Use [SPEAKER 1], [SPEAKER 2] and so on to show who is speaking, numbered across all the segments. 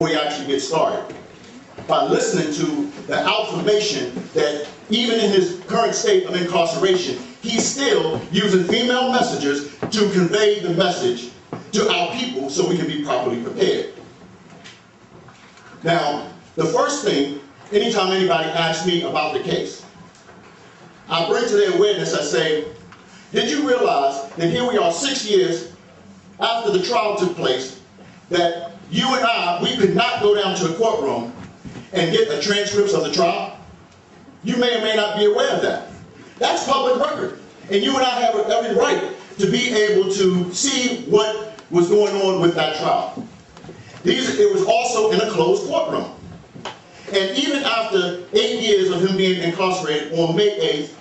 [SPEAKER 1] we actually get started, by listening to the affirmation that even in his current state of incarceration, he's still using female messengers to convey the message to our people so we can be properly prepared. Now, the first thing, anytime anybody asks me about the case, I bring to their awareness, I say, did you realize that here we are 6 years after the trial took place, that you and I, we could not go down to a courtroom and get a transcript of the trial? You may or may not be aware of that. That's public record. And you and I have every right to be able to see what was going on with that trial. It was also in a closed courtroom. And even after 8 years of him being incarcerated, on May 8th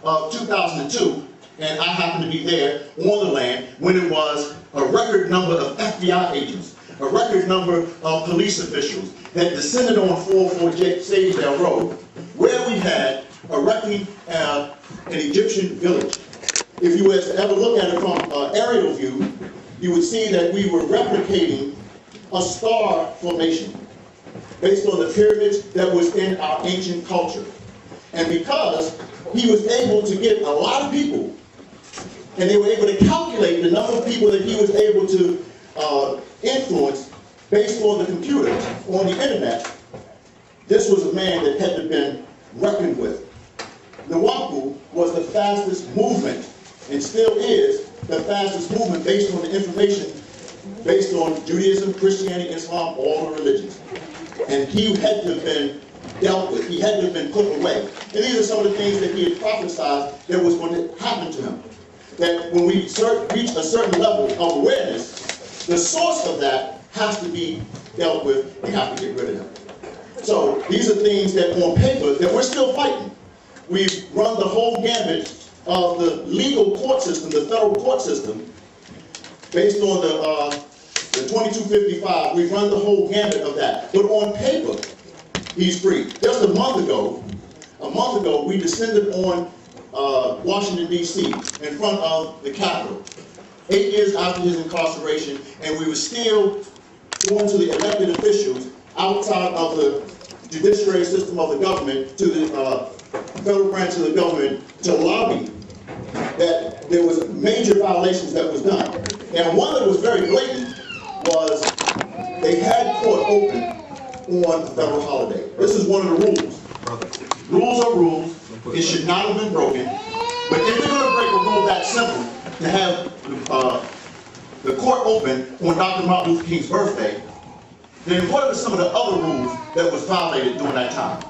[SPEAKER 1] of 2002, and I happened to be there on the land when it was a record number of FBI agents, a record number of police officials that descended on 404 Sagebell Road, where we had erecting an Egyptian village. If you were to ever look at it from an aerial view, you would see that we were replicating a star formation based on the pyramids that was in our ancient culture. And because he was able to get a lot of people, and they were able to calculate the number of people that he was able to influence based on the computer, on the internet, this was a man that had to been reckoned with. Nawapu was the fastest movement, and still is the fastest movement based on the information, based on Judaism, Christianity, Islam, all the religions. And he had to have been dealt with. He had to have been put away. And these are some of the things that he had prophesied that was going to happen to him. That when we reach a certain level of awareness, the source of that has to be dealt with. We have to get rid of him. So these are things that on paper that we're still fighting. We've run the whole gambit of the legal court system, the federal court system, based on the 2255. We've run the whole gambit of that. But on paper, he's free. Just a month ago, we descended on Washington, D.C., in front of the Capitol, 8 years after his incarceration, and we were still going to the elected officials outside of the judiciary system of the government, to the federal branch of the government, to lobby that there was major violations that was done. And one that was very blatant was they had court open on a federal holiday. This is one of the rules. Rules are rules. It should not have been broken. But if they're going to break a rule that simple, to have the court open on Dr. Martin Luther King's birthday, then what are some of the other rules that was violated during that time?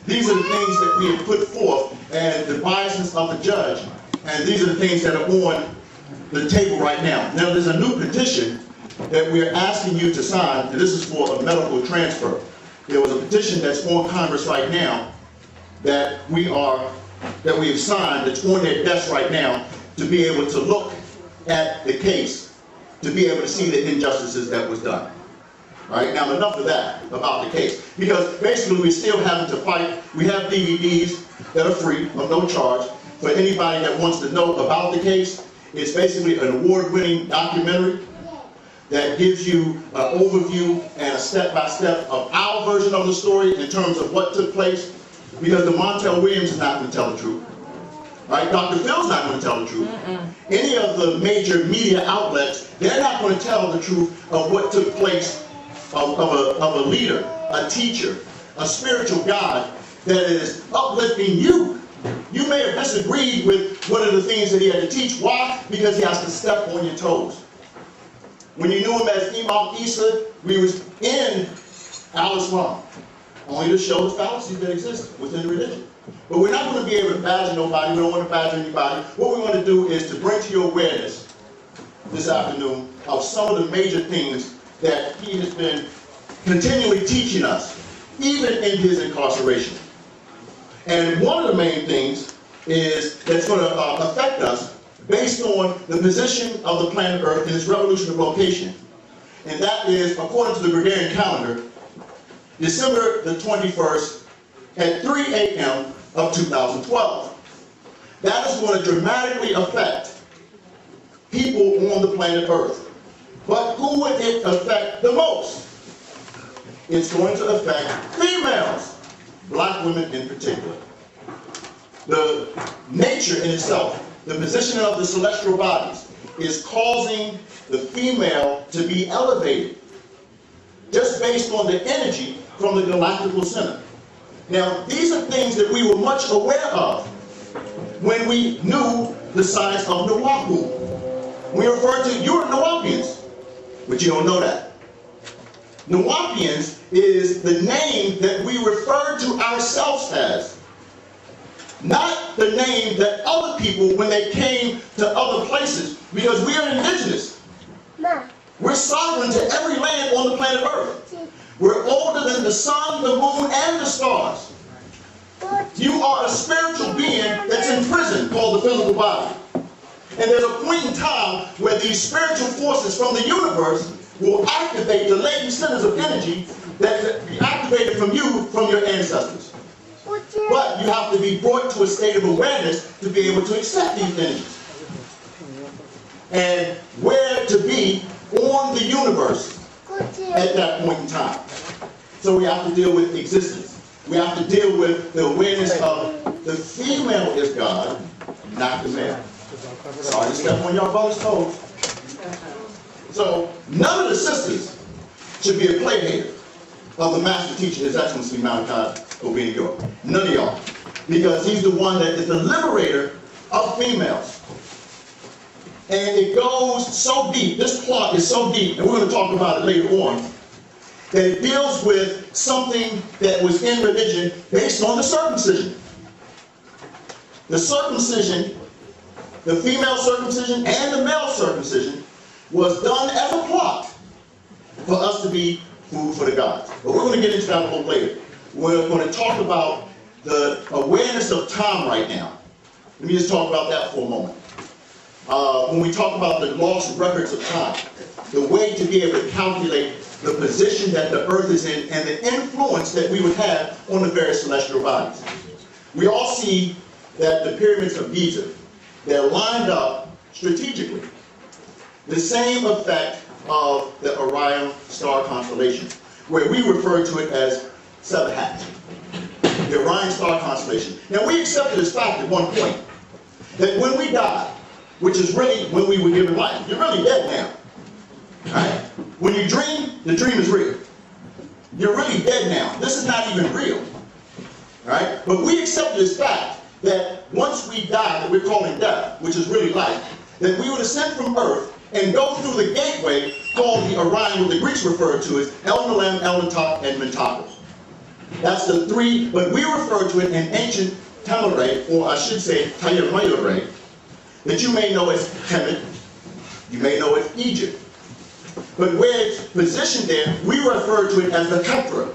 [SPEAKER 1] These are the things that we have put forth and the biases of the judge, and these are the things that are on the table right now. Now, there's a new petition that we're asking you to sign, and this is for a medical transfer. There was a petition that's on Congress right now that we have signed, that's on their desk right now, to be able to look at the case, to be able to see the injustices that was done. All right, now enough of that about the case, because basically we're still having to fight. We have DVDs that are free, of no charge, for anybody that wants to know about the case. It's basically an award-winning documentary that gives you an overview and a step-by-step of our version of the story in terms of what took place, because the Montel Williams is not going to tell the truth. Right? Dr. Phil's not going to tell the truth. Any of the major media outlets, they're not going to tell the truth of what took place of a leader, a teacher, a spiritual God that is uplifting you. You may have disagreed with one of the things that he had to teach. Why? Because he has to step on your toes. When you knew him as Imam Isa, we was in Al-Islam, only to show the fallacies that exist within religion. But we're not going to be able to badger nobody. We don't want to badger anybody. What we want to do is to bring to your awareness this afternoon of some of the major things that he has been continually teaching us, even in his incarceration. And one of the main things is that's going to affect us based on the position of the planet Earth in its revolution of location. And that is, according to the Gregorian calendar, December the 21st at 3 a.m. of 2012. That is going to dramatically affect people on the planet Earth. But who would it affect the most? it's going to affect females, black women in particular. The nature in itself, the position of the celestial bodies, is causing the female to be elevated, just based on the energy from the galactical center. Now, these are things that we were much aware of when we knew the science of Nawapu. We refer to, you're Nawapians, but you don't know that. Nawapians is the name that we refer to ourselves as, not the name that other people, when they came to other places, because we are indigenous. We're sovereign to every land on the planet Earth. We're older than the sun, the moon, and the stars. You are a spiritual being that's in prison called the physical body. And there's a point in time where these spiritual forces from the universe will activate the latent centers of energy that be activated from you, from your ancestors. But you have to be brought to a state of awareness to be able to accept these energies. And where to be on the universe at that point in time. So we have to deal with existence. We have to deal with the awareness of the female is God, not the male. Sorry to step on y'all brother's toes. So none of the sisters should be a playmate of the master teacher, His Excellency Malachi Obedient York. None of y'all. Because he's the one that is the liberator of females. And it goes so deep, this plot is so deep, and we're going to talk about it later on, that it deals with something that was in religion based on the circumcision. The circumcision, the female circumcision and the male circumcision, was done as a plot for us to be food for the gods. But we're going to get into that a little later. We're going to talk about the awareness of time right now. Let me just talk about that for a moment. When we talk about the lost records of time, the way to be able to calculate the position that the earth is in and the influence that we would have on the various celestial bodies. We all see that the pyramids of Giza, they're lined up strategically. The same effect of the Orion star constellation, where we refer to it as Sabahat, the Orion star constellation. Now, we accepted as fact at one point that when we die, which is really when we were given life, you're really dead now. Right? When you dream, the dream is real. You're really dead now. This is not even real. Right? But we accepted as fact that once we die, that we're calling death, which is really life, that we would ascend from earth and go through the gateway called the Orion, what the Greeks referred to as El Nilam, El Natak, and Mentakos. That's the three, but we refer to it in ancient Tamurean, or I should say Tamurean, that you may know as Kemet, you may know as Egypt. But where it's positioned there, we refer to it as the Ketra.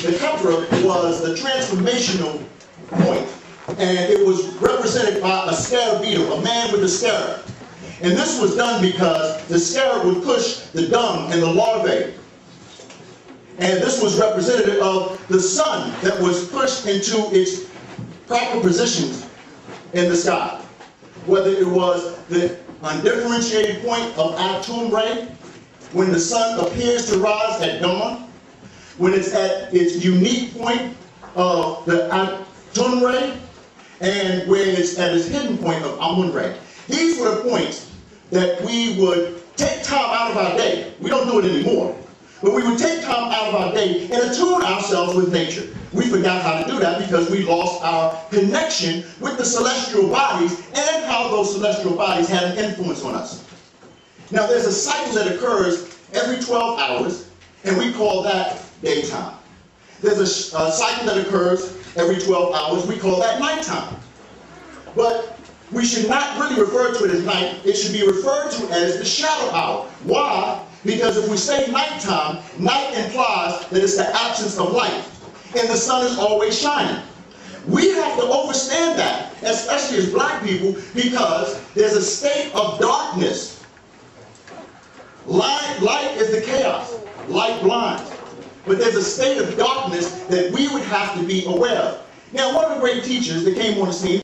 [SPEAKER 1] The Ketra was the transformational point, and it was represented by a scarab beetle, a man with a scarab. And this was done because the scarab would push the dung and the larvae. And this was representative of the sun that was pushed into its proper positions in the sky. Whether it was the undifferentiated point of Tamurean, when the sun appears to rise at dawn, when it's at its unique point of the Tamurean, and where it's at its hidden point of Amun-Re. These were the points that we would take time out of our day. We don't do it anymore. But we would take time out of our day and attune ourselves with nature. We forgot how to do that because we lost our connection with the celestial bodies and how those celestial bodies had an influence on us. Now, there's a cycle that occurs every 12 hours, and we call that daytime. There's a cycle that occurs every 12 hours, we call that nighttime. But we should not really refer to it as night. It should be referred to as the shadow hour. Why? Because if we say nighttime, night implies that it's the absence of light, and the sun is always shining. We have to understand that, especially as black people, because there's a state of darkness. Light is the chaos. Light blinds. But there's a state of darkness that we would have to be aware of. Now, one of the great teachers that came on the scene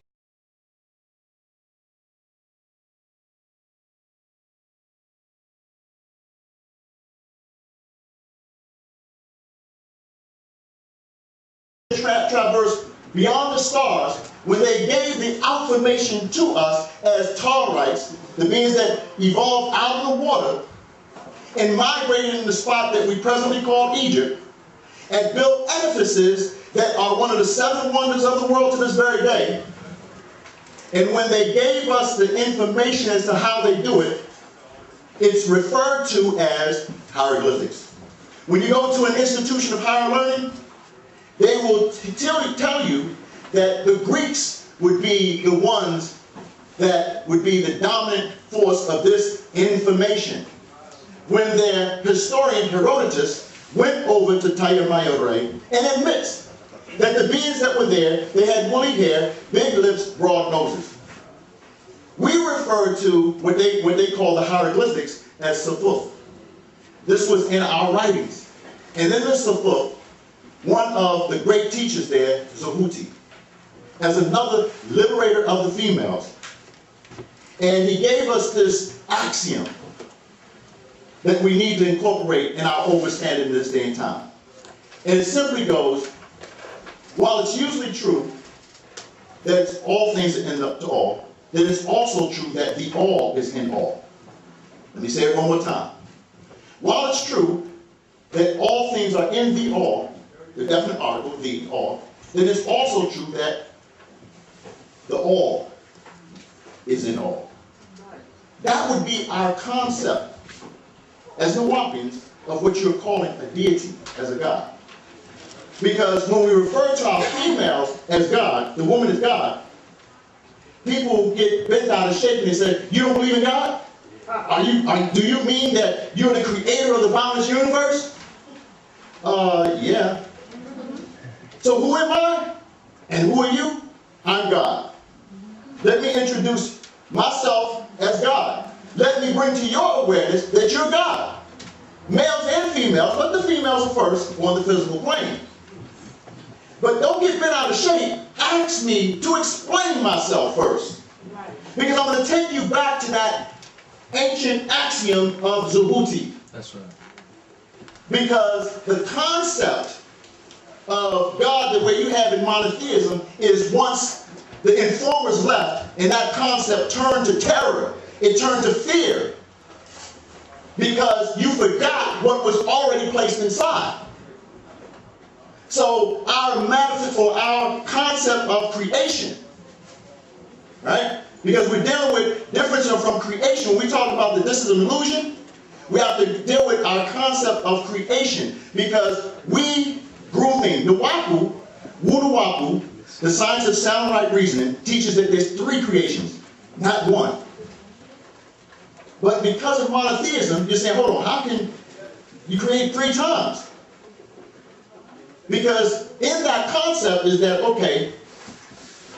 [SPEAKER 1] traversed beyond the stars, when they gave the affirmation to us as Taurites, the beings that evolved out of the water and migrated in the spot that we presently call Egypt, and built edifices that are one of the 7 wonders of the world to this very day. And when they gave us the information as to how they do it, it's referred to as hieroglyphics. When you go to an institution of higher learning, they will tell you that the Greeks would be the ones that would be the dominant force of this information. When their historian Herodotus went over to Tamurean and admits that the beings that were there, they had woolly hair, big lips, broad noses. We refer to what they call the hieroglyphics as Safuf. This was in our writings. And in the Safuf, one of the great teachers there, Zehuti, as another liberator of the females. And he gave us this axiom that we need to incorporate in our understanding in this day and time. And it simply goes, while it's usually true that all things are in up to all, then it's also true that the all is in all. Let me say it one more time. While it's true that all things are in the all, the definite article, the all, then it's also true that the all is in all. That would be our concept as Nawapians of what you're calling a deity, as a god. Because when we refer to our females as God, the woman is God, people get bent out of shape and they say, you don't believe in God? Do you mean that you're the creator of the boundless universe? Yeah. So who am I? And who are you? I'm God. Let me introduce myself as God. Let me bring to your awareness that you're God. Males and females, but the females are first on the physical plane. But don't get bent out of shape. Ask me to explain myself first. Because I'm going to take you back to that ancient axiom of Zehuti.
[SPEAKER 2] That's right.
[SPEAKER 1] Because the concept of God, the way you have in monotheism, is once the informers left and that concept turned to terror, it turned to fear. Because you forgot what was already placed inside. So our manifest, or our concept of creation, right? Because we're dealing with difference from creation. When we talk about that this is an illusion, we have to deal with our concept of creation. Because we, grooming, Nawapu, Wunawapu, the science of sound right reasoning, teaches that there's 3 creations, not 1. But because of monotheism, you're saying, hold on, how can you create 3 times? Because in that concept is that, okay,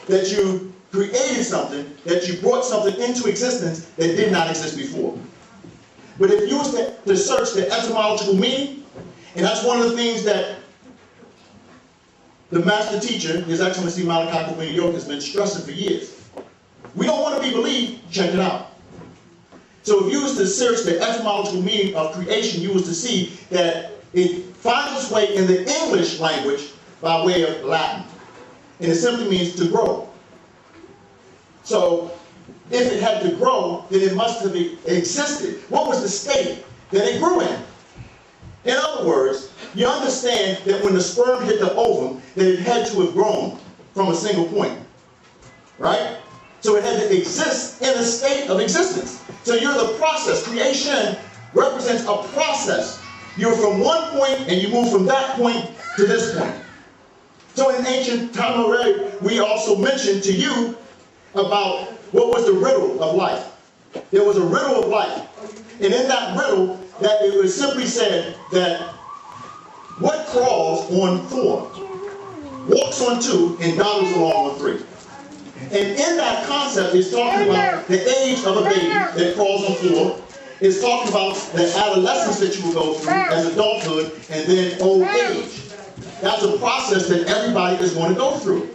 [SPEAKER 1] that you created something, that you brought something into existence that did not exist before. But if you was to search the etymological meaning, and that's one of the things that the master teacher, His Excellency Malachi, New York, has been stressing for years. We don't want to be believed, check it out. So if you was to search the etymological meaning of creation, you was to see that it finds its way in the English language by way of Latin. And it simply means to grow. So if it had to grow, then it must have existed. What was the state that it grew in? In other words, you understand that when the sperm hit the ovum, that it had to have grown from a single point. Right? So it had to exist in a state of existence. So you're the process. Creation represents a process. You're from one point and you move from that point to this point. So in ancient Tamurean, we also mentioned to you about what was the riddle of life. There was a riddle of life. And in that riddle, that it was simply said that what crawls on 4, walks on 2, and dawdles along on 3. And in that concept, it's talking about the age of a baby that crawls on 4. It's talking about the adolescence that you will go through as adulthood and then old age. That's a process that everybody is going to go through.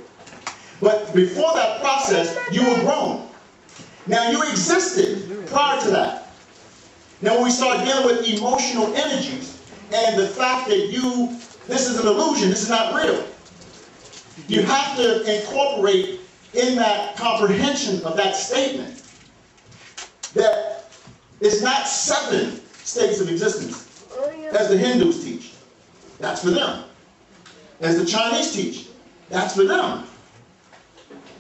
[SPEAKER 1] But before that process, you were grown. Now you existed prior to that. Now when we start dealing with emotional energies and the fact that this is an illusion, this is not real. You have to incorporate in that comprehension of that statement that it's not 7 states of existence, as the Hindus teach. That's for them. As the Chinese teach, that's for them.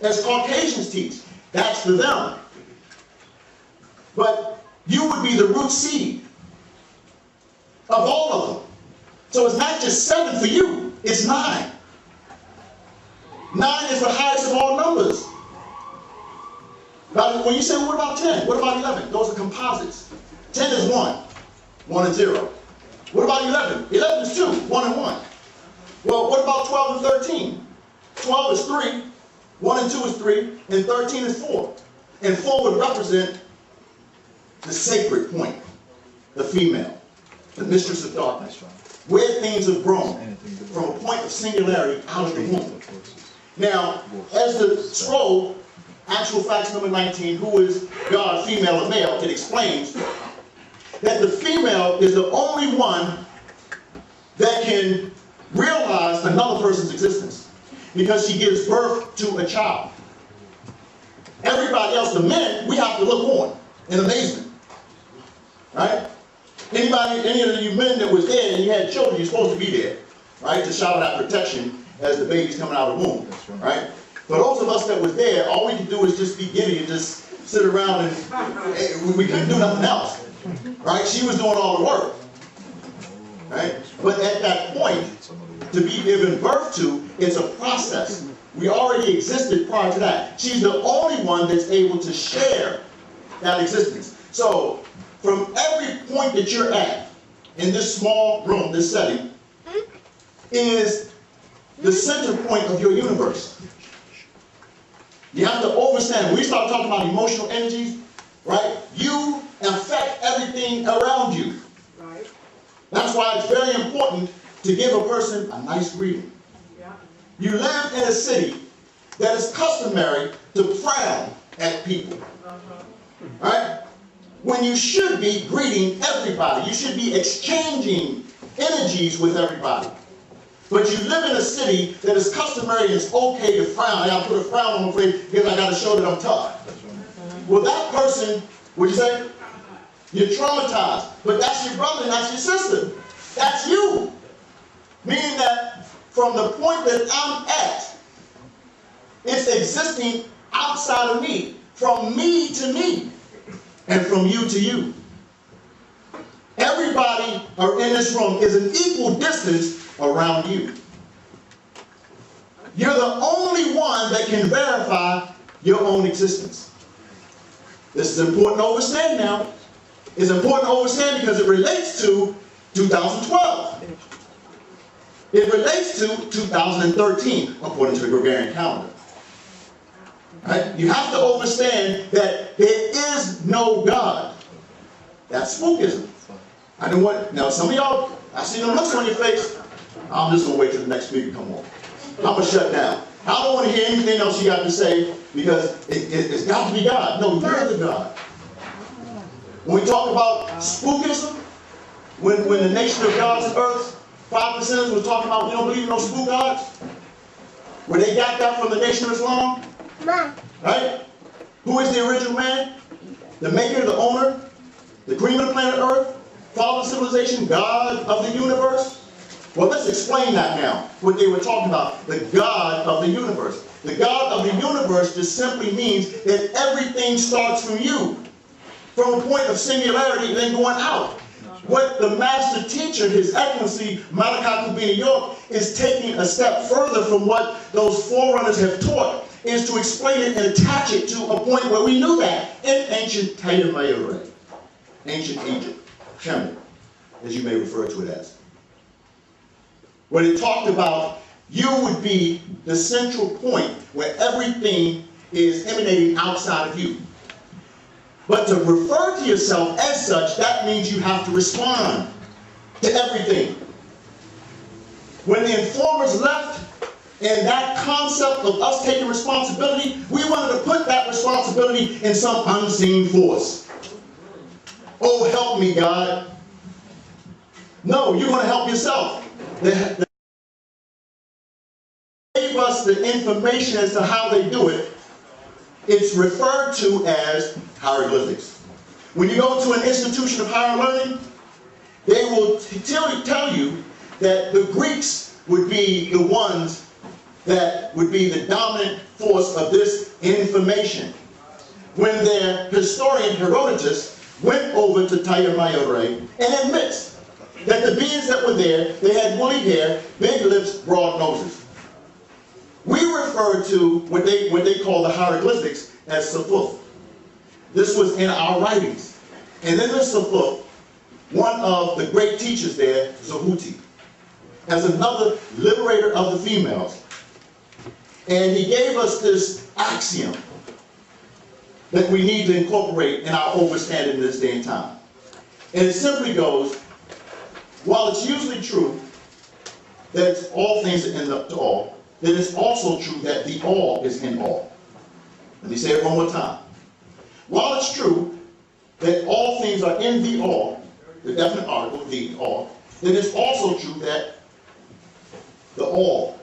[SPEAKER 1] As Caucasians teach, that's for them. But you would be the root seed of all of them. So it's not just 7 for you, it's 9. 9 is the highest of all numbers. Now, when you say, well, what about 10? What about 11? Those are composites. 10 is 1. 1 and 0. What about 11? 11 is 2. 1 and 1. Well, what about 12 and 13? 12 is 3. 1 and 2 is 3. And 13 is 4. And 4 would represent the sacred point, the female, the mistress of darkness, where things have grown from a point of singularity out of the womb. Now, as the scroll, actual facts number 19, who is God, female or male, it explains that the female is the only one that can realize another person's existence because she gives birth to a child. Everybody else, the men, we have to look on in amazement. Right? Any of you men that was there and you had children, you're supposed to be there, right? To shower that protection as the baby's coming out of the womb, right? For those of us that was there, all we could do is just be giddy and just sit around and we couldn't do nothing else, right? She was doing all the work, right? But at that point, to be given birth to, it's a process. We already existed prior to that. She's the only one that's able to share that existence. So, from every point that you're at in this small room, this setting, is the center point of your universe. You have to understand, when we start talking about emotional energies, right, you affect everything around you. Right. That's why it's very important to give a person a nice greeting. Yeah. You live in a city that is customary to frown at people. Right? When you should be greeting everybody. You should be exchanging energies with everybody. But you live in a city that is customary and it's okay to frown. I gotta put a frown on my face because I gotta show that I'm tough. Well, that person, what'd you say? You're traumatized. But that's your brother and that's your sister. That's you. Meaning that from the point that I'm at, it's existing outside of me. From me to me. And from you to you. Everybody in this room is an equal distance around you. You're the only one that can verify your own existence. This is important to understand now. It's important to understand because it relates to 2012. It relates to 2013, according to the Gregorian calendar. Right? You have to understand that there is no God. That's spookism. I know what. Now, some of y'all, I see them looks on your face. I'm just going to wait till the next speaker come on. I'm going to shut down. I don't want to hear anything else you got to say because it's got to be God. No, you're the God. When we talk about spookism, when the nation of God's earth, 5% was talking about we don't believe in no spook gods, where they got that from the Nation of Islam, right? Who is the original man? The maker, the owner, the cream of the planet Earth, father of civilization, God of the universe? Well, let's explain that now, what they were talking about, the God of the universe. The God of the universe just simply means that everything starts from you, from a point of singularity and then going out. What the master teacher, His Excellency Malachi York, is taking a step further from what those forerunners have taught, is to explain it and attach it to a point where we knew that in ancient Tamurean, ancient Egypt, Kemet, as you may refer to it as. When it talked about you would be the central point where everything is emanating outside of you. But to refer to yourself as such, that means you have to respond to everything. When the informers left, and that concept of us taking responsibility, we wanted to put that responsibility in some unseen force. Oh, help me, God. No, you're going to help yourself. They gave us us the information as to how they do it, it's referred to as hieroglyphics. When you go to an institution of higher learning, they will tell you that the Greeks would be the ones that would be the dominant force of this information. When their historian Herodotus went over to Tamurean and admits that the beings that were there, they had woolly hair, big lips, broad noses. We refer to what they call the hieroglyphics as Safuf. This was in our writings. And in the Safuf, one of the great teachers there, Zehuti, as another liberator of the females. And he gave us this axiom that we need to incorporate in our understanding in this day and time. And it simply goes, while it's usually true that all things are in the to all, then it's also true that the all is in all. Let me say it one more time. While it's true that all things are in the all, the definite article, the all, then it's also true that the all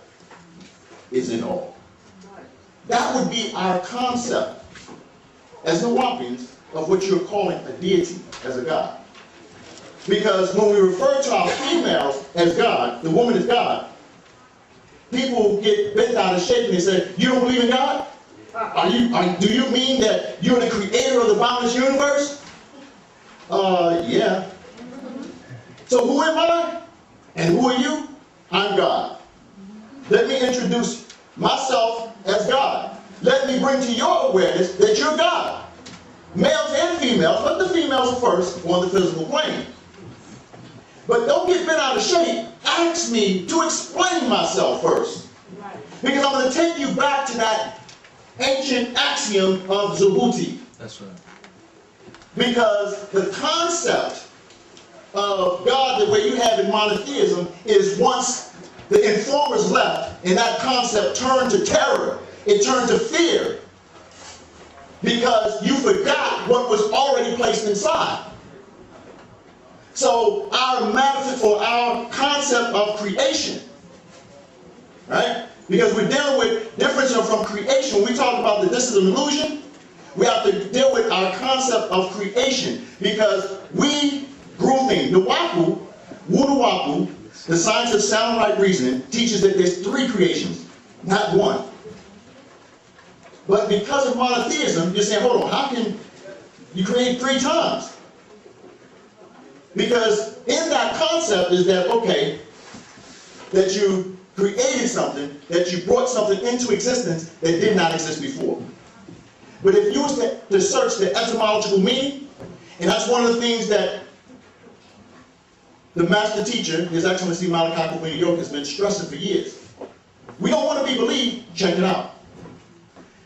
[SPEAKER 1] is in all. That would be our concept as Nawapians of what you're calling a deity, as a god. Because when we refer to our females as God, the woman as God, people get bent out of shape and they say, you don't believe in God? Do you mean that you're the creator of the boundless universe? Yeah. So who am I? And who are you? I'm God. Let me introduce myself as God. Let me bring to your awareness that you're God. Males and females, but the females are first on the physical plane. But don't get bent out of shape. Ask me to explain myself first. Because I'm going to take you back to that ancient axiom of Zehuti.
[SPEAKER 2] That's right.
[SPEAKER 1] Because the concept of God, the way you have in monotheism, is once the informers left and that concept turned to terror, it turned to fear. Because you forgot what was already placed inside. So our metaphor, or our concept of creation, right? Because we're dealing with difference from creation. When we talk about that this is an illusion, we have to deal with our concept of creation. Because we grew things. Nuwapu, Wunuwapu, the science of sound right reasoning, teaches that there's 3 creations, not 1. But because of monotheism, you're saying, hold on, how can you create 3 times? Because in that concept is that, okay, that you created something, that you brought something into existence that did not exist before. But if you was to search the etymological meaning, and that's one of the things that the master teacher, His Excellency Malachi has been stressing for years. We don't want to be believed, check it out.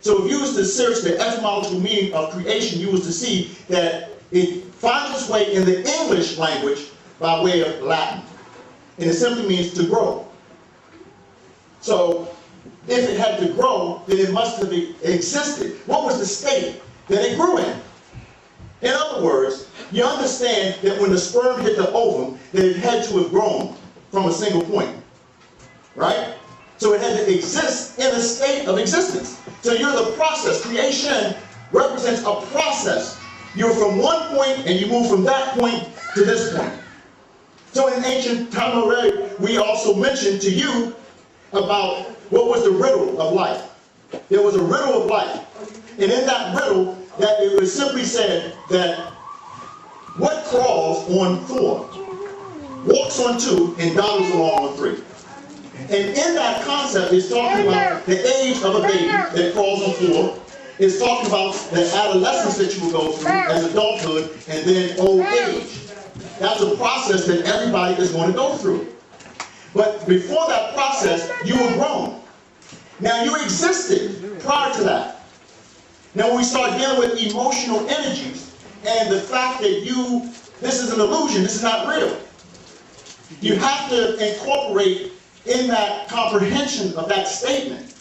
[SPEAKER 1] So if you was to search the etymological meaning of creation, you was to see that it finds its way in the English language by way of Latin. And it simply means to grow. So if it had to grow, then it must have existed. What was the state that it grew in? In other words, you understand that when the sperm hit the ovum, that it had to have grown from a single point. Right? So it had to exist in a state of existence. So you're the process. Creation represents a process. You're from one point and you move from that point to this point. So in ancient Tamurean, we also mentioned to you about what was the riddle of life. There was a riddle of life. And in that riddle, that it was simply said that what crawls on 4, walks on 2, and dawdles along on 3. And in that concept, it's talking about the age of a baby that crawls on 4. It's talking about the adolescence that you will go through as adulthood and then old age. That's a process that everybody is going to go through. But before that process, you were grown. Now you existed prior to that. Now when we start dealing with emotional energies and the fact that this is an illusion, this is not real. You have to incorporate in that comprehension of that statement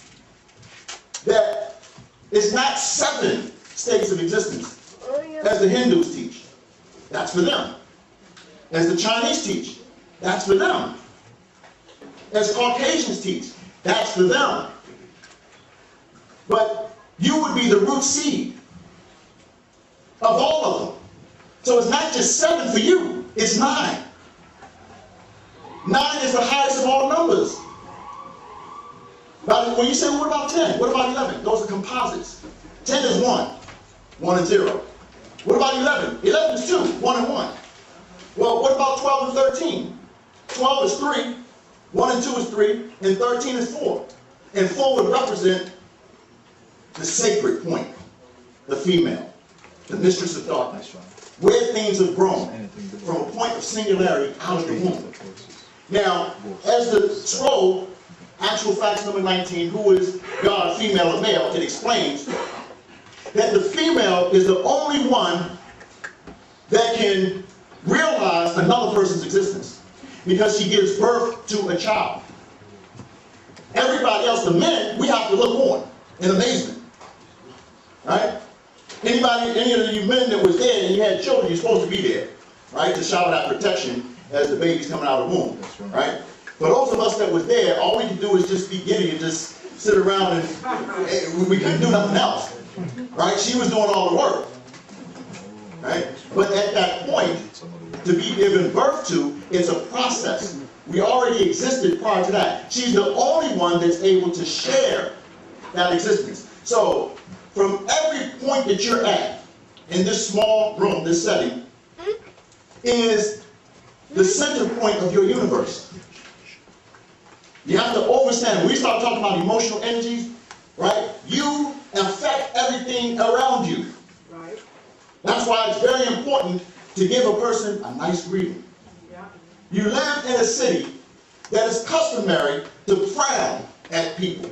[SPEAKER 1] that it's not 7 states of existence as the Hindus teach. That's for them. As the Chinese teach, that's for them. As Caucasians teach, that's for them. But you would be the root seed of all of them. So it's not just 7 for you, it's 9. 9 is the highest of all numbers. But when you say, well, what about 10? What about 11? Those are composites. 10 is 1. 1 and 0. What about 11? 11 is 2. 1 and 1. Well, what about 12 and 13? 12 is 3. 1 and 2 is 3. And 13 is 4. And 4 would represent the sacred point, the female, the mistress of darkness, where things have grown from a point of singularity out of the womb. Now, as the scroll, Actual Facts number 19, who is God, female or male, it explains that the female is the only one that can realize another person's existence because she gives birth to a child. Everybody else, the men, we have to look on in amazement. Right? Any of you men that was there and you had children, you're supposed to be there, right? To shower that protection as the baby's coming out of the womb, right? For those of us that was there, all we could do is just be giddy and just sit around and we couldn't do nothing else, right? She was doing all the work, right? But at that point, to be given birth to, it's a process. We already existed prior to that. She's the only one that's able to share that existence. So, from every point that you're at in this small room, this setting, is the center point of your universe. You have to understand, when we start talking about emotional energies, right? You affect everything around you. Right. That's why it's very important to give a person a nice greeting. Yeah. You live in a city that is customary to frown at people.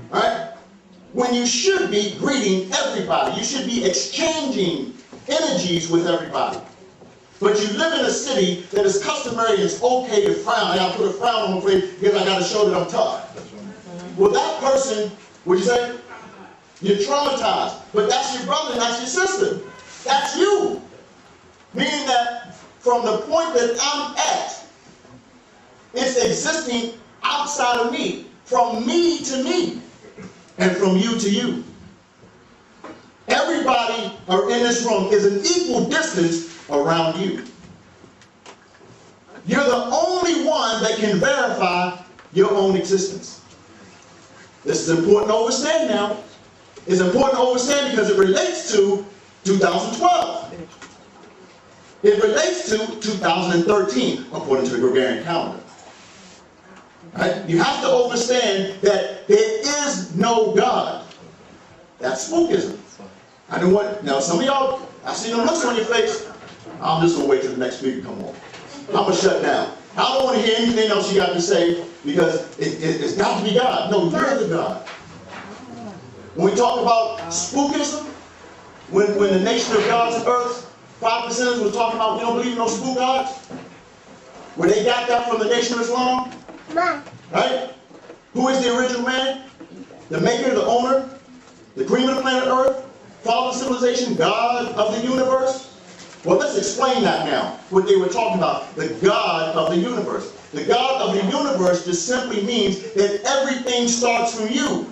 [SPEAKER 1] Right? When you should be greeting everybody. You should be exchanging energies with everybody. But you live in a city that is customary and it's okay to frown. I gotta put a frown on my face because I gotta show that I'm tough. Well, that person, what'd you say? You're traumatized. But that's your brother and that's your sister. That's you. Meaning that from the point that I'm at, it's existing outside of me. From me to me. And from you to you. Everybody in this room is an equal distance around you. You're the only one that can verify your own existence. This is important to understand now. It's important to understand because it relates to 2012. It relates to 2013, according to the Gregorian calendar. Right? You have to understand that there is no God. That's spookism. I know what. Now, some of y'all, I see them looks on your face. I'm just going to wait till the next speaker come on. I'm going to shut down. I don't want to hear anything else you got to say because it's got to be God. No, you're the God. When we talk about spookism, when the nation of God's earth, 5% was talking about we don't believe in no spook gods, where they got that from the nation of Islam, right? Who is the original man? The maker, the owner, the cream of the planet Earth, father of civilization, God of the universe? Well, let's explain that now, what they were talking about, the God of the universe. The God of the universe just simply means that everything starts from you,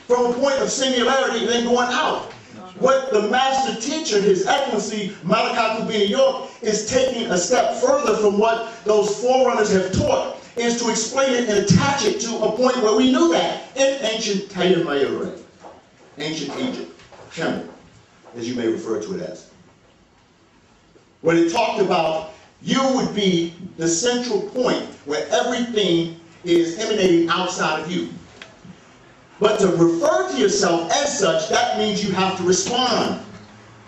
[SPEAKER 1] from a point of singularity and then going out. What the master teacher, His Excellency Malachi New York, is taking a step further from what those forerunners have taught, is to explain it and attach it to a point where we knew that in ancient Tamurean, ancient Egypt, Kemet, as you may refer to it as. When it talked about you would be the central point where everything is emanating outside of you. But to refer to yourself as such, that means you have to respond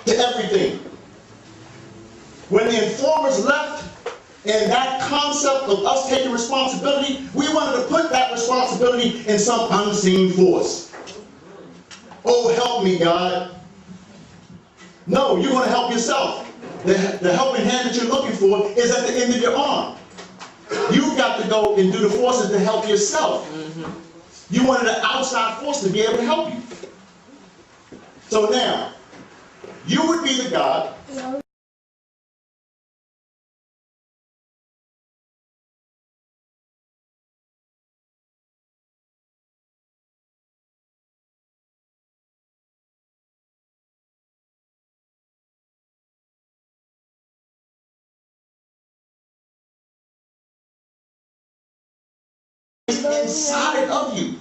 [SPEAKER 1] to everything. When the informers left, and that concept of us taking responsibility, we wanted to put that responsibility in some unseen force. Oh, help me, God. No, you're going to help yourself. The helping hand that you're looking for is at the end of your arm. You've got to go and do the forces to help yourself. You wanted an outside force to be able to help you. So now, you would be the God. inside of you.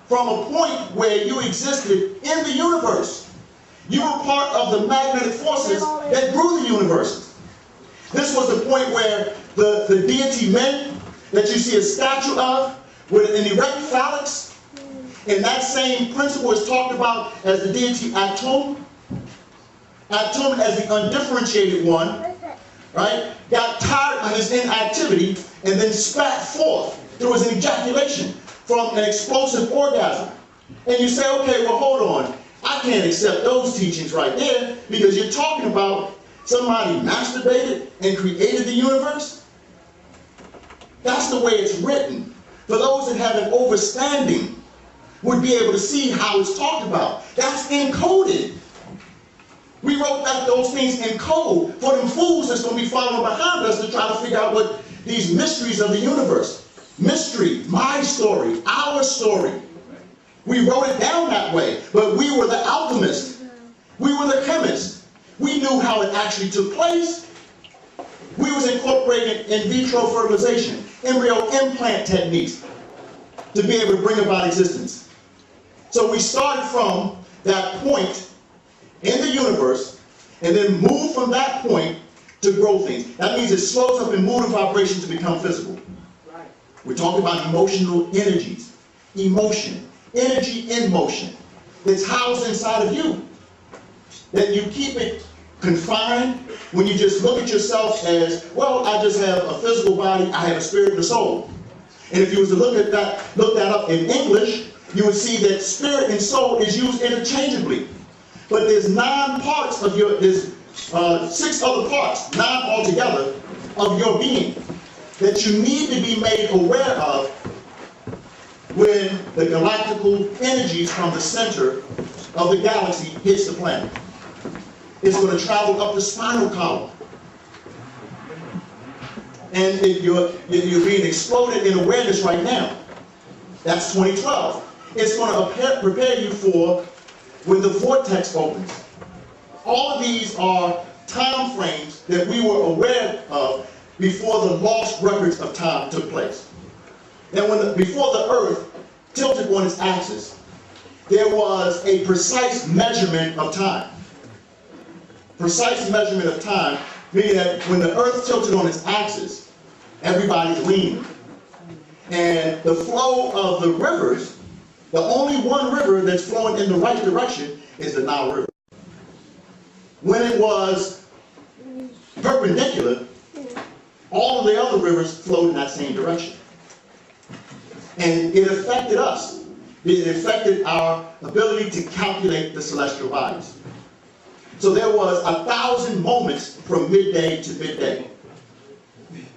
[SPEAKER 1] From a point where you existed in the universe. You were part of the magnetic forces that grew the universe. This was the point where the deity men that you see a statue of with an erect phalanx, and that same principle is talked about as the deity Atum. Atum as the undifferentiated one, right? Got tired of his inactivity and then spat forth through his ejaculation from an explosive orgasm. And you say, okay, well, hold on. I can't accept those teachings right there because you're talking about somebody masturbated and created the universe. That's the way it's written. For those that have an overstanding would be able to see how it's talked about. That's encoded. We wrote those things in code for them fools that's going to be following behind us to try to figure out what these mysteries of the universe. Mystery, my story, our story. We wrote it down that way, but we were the alchemists. We were the chemists. We knew how it actually took place. We was incorporating in vitro fertilization, embryo implant techniques to be able to bring about existence. So we started from that point in the universe and then moved from that point to grow things. That means it slows up in mood and vibration to become physical. We're talking about emotional energies. Emotion. Energy in motion. It's housed inside of you. That you keep it confined when you just look at yourself as, well, I just have a physical body, I have a spirit and a soul. And if you was to look that up in English, you would see that spirit and soul is used interchangeably. But there's 9 parts of there's 6 other parts, 9 altogether, of your being that you need to be made aware of when the galactical energies from the center of the galaxy hits the planet. It's going to travel up the spinal column. And you're being exploded in awareness right now. That's 2012. It's going to prepare you for when the vortex opens. All of these are time frames that we were aware of before the lost records of time took place. And before the Earth tilted on its axis, there was a precise measurement of time. Precise measurement of time, meaning that when the Earth tilted on its axis, everybody's leaning. And the flow of the rivers, the only one river that's flowing in the right direction is the Nile River. When it was perpendicular, all of the other rivers flowed in that same direction. And it affected us. It affected our ability to calculate the celestial bodies. So there was 1,000 moments from midday to midday.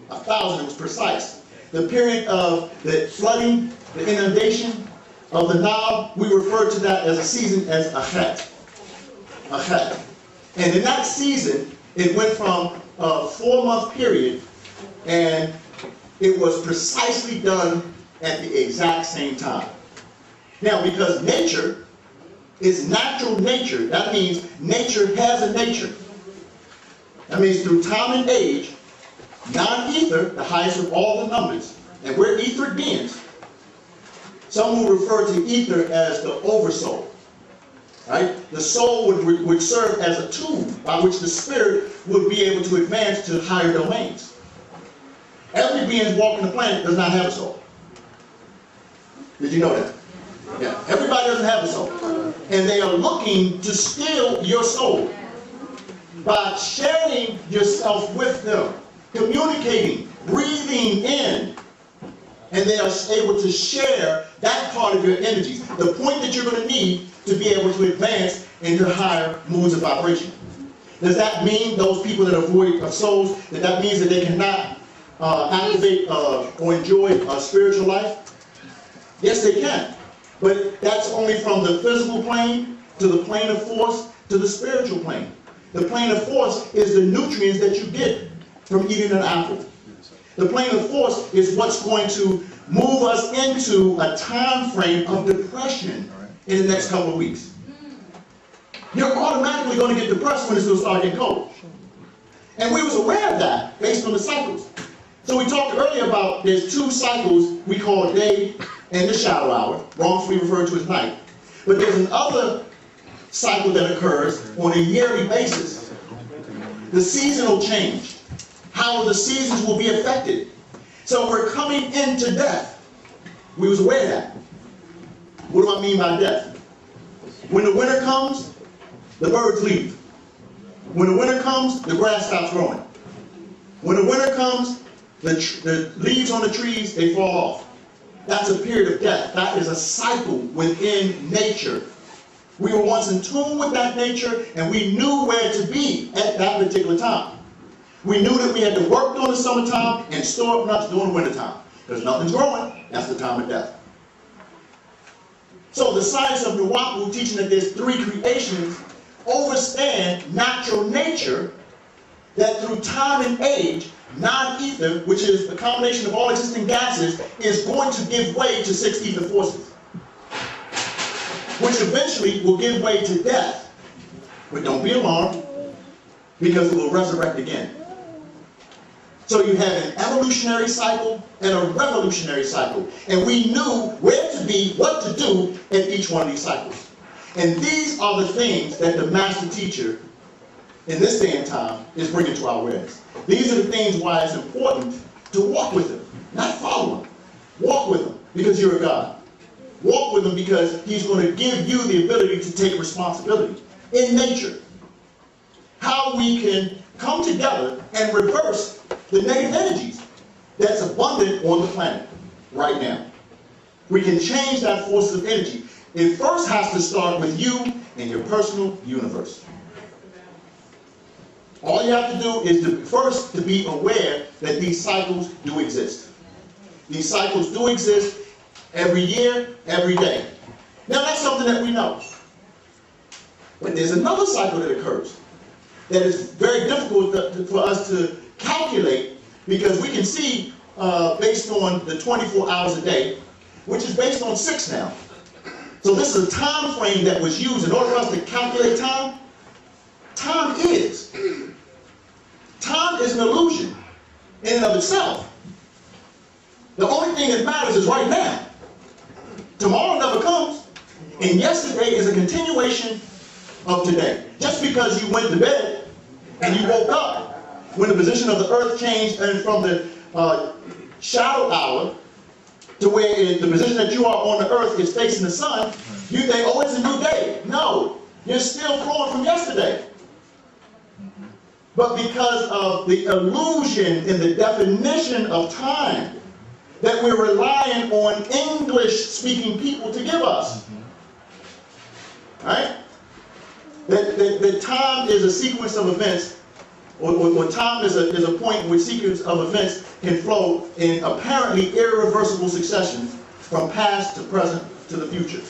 [SPEAKER 1] 1,000, it was precise. The period of the flooding, the inundation of the Nile, we refer to that as a season as a chet. A chet. And in that season, it went from a 4-month period, and it was precisely done at the exact same time. Now, because nature is natural nature, that means nature has a nature. That means through time and age, non-ether, the highest of all the numbers, and we're etheric beings. Some will refer to ether as the oversoul. Right? The soul would serve as a tool by which the spirit would be able to advance to higher domains. Every being walking the planet does not have a soul. Did you know that? Yeah. Everybody doesn't have a soul. And they are looking to steal your soul by sharing yourself with them, communicating, breathing in. And they are able to share that part of your energies, the point that you're going to need to be able to advance into higher moods of vibration. Does that mean those people that are void of souls, that means that they cannot activate or enjoy a spiritual life? Yes, they can. But that's only from the physical plane to the plane of force to the spiritual plane. The plane of force is the nutrients that you get from eating an apple. The plane of force is what's going to move us into a time frame of depression in the next couple of weeks. You're automatically going to get depressed when it's going to start getting cold. And we was aware of that based on the cycles. So we talked earlier about there's 2 cycles we call day and the shadow hour, wrongfully referred to as night. But there's another cycle that occurs on a yearly basis. The seasonal change, how the seasons will be affected. So we're coming into death. We was aware of that. What do I mean by death? When the winter comes, the birds leave. When the winter comes, the grass stops growing. When the winter comes, the leaves on the trees, they fall off. That's a period of death. That is a cycle within nature. We were once in tune with that nature, and we knew where to be at that particular time. We knew that we had to work during the summertime and store up nuts during the wintertime. Because nothing's growing, that's the time of death. So the science of Nuwapu, teaching that there's three creations, overstand natural nature, that through time and age, non-ether, which is a combination of all existing gases, is going to give way to six ether forces, which eventually will give way to death. But don't be alarmed, because it will resurrect again. So you have an evolutionary cycle and a revolutionary cycle. And we knew where to be, what to do in each one of these cycles. And these are the things that the master teacher in this day and time is bringing to our awareness. These are the things why it's important to walk with him, not follow him. Walk with him because you're a God. Walk with him because he's going to give you the ability to take responsibility in nature. How we can come together and reverse the negative energies that's abundant on the planet right now. We can change that force of energy. It first has to start with you and your personal universe. All you have to do is first to be aware that these cycles do exist. These cycles do exist every year, every day. Now that's something that we know. But there's another cycle that occurs that is very difficult for us to calculate, because we can see based on the 24 hours a day, which is based on 6 now. So this is a time frame that was used in order for us to calculate time. Time is an illusion in and of itself. The only thing that matters is right now. Tomorrow never comes, and yesterday is a continuation of today. Just because you went to bed and you woke up when the position of the earth changed and from the shadow hour to where the position that you are on the earth is facing the sun, you think, oh, it's a new day. No, you're still flowing from yesterday. But because of the illusion in the definition of time that we're relying on English-speaking people to give us, right? That time is a sequence of events, or time is a point in which sequence of events can flow in apparently irreversible succession from past to present to the future.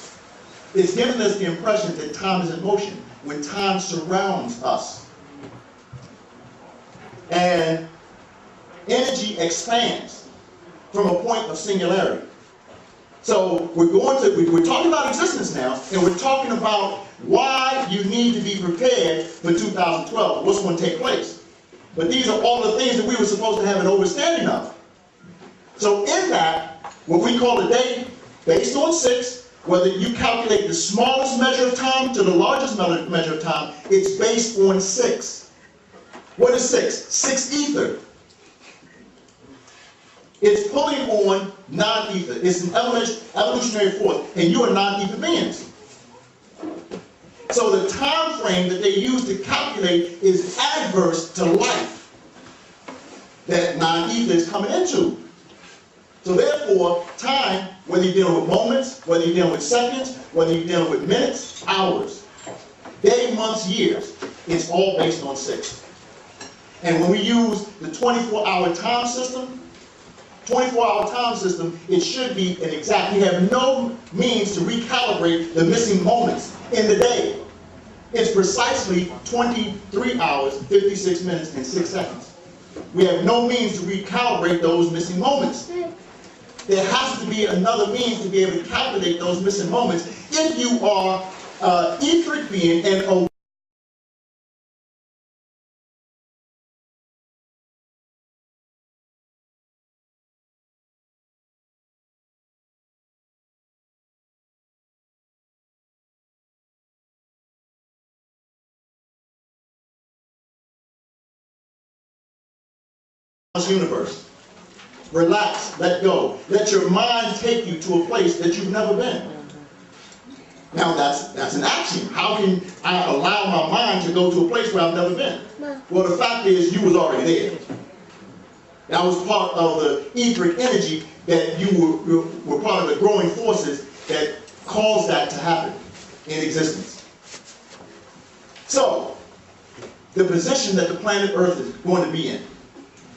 [SPEAKER 1] It's giving us the impression that time is in motion when time surrounds us. And energy expands from a point of singularity. So we're talking about existence now, and we're talking about why you need to be prepared for 2012, what's going to take place. But these are all the things that we were supposed to have an understanding of. So in that, what we call a day, based on 6, whether you calculate the smallest measure of time to the largest measure of time, it's based on 6. What is 6? 6 ether. It's pulling on non-ether. It's an evolutionary force, and you are non-ether beings. So the time frame that they use to calculate is adverse to life that non-ether is coming into. So therefore, time, whether you're dealing with moments, whether you're dealing with seconds, whether you're dealing with minutes, hours, day, months, years, it's all based on 6. And when we use the 24-hour time system, it should be an exact. We have no means to recalibrate the missing moments in the day. It's precisely 23 hours, 56 minutes, and 6 seconds. We have no means to recalibrate those missing moments. There has to be another means to be able to calculate those missing moments if you are an etheric being and universe. Relax, let go. Let your mind take you to a place that you've never been. Now that's an axiom. How can I allow my mind to go to a place where I've never been? Well, the fact is you was already there. That was part of the etheric energy that you were part of the growing forces that caused that to happen in existence. So, the position that the planet Earth is going to be in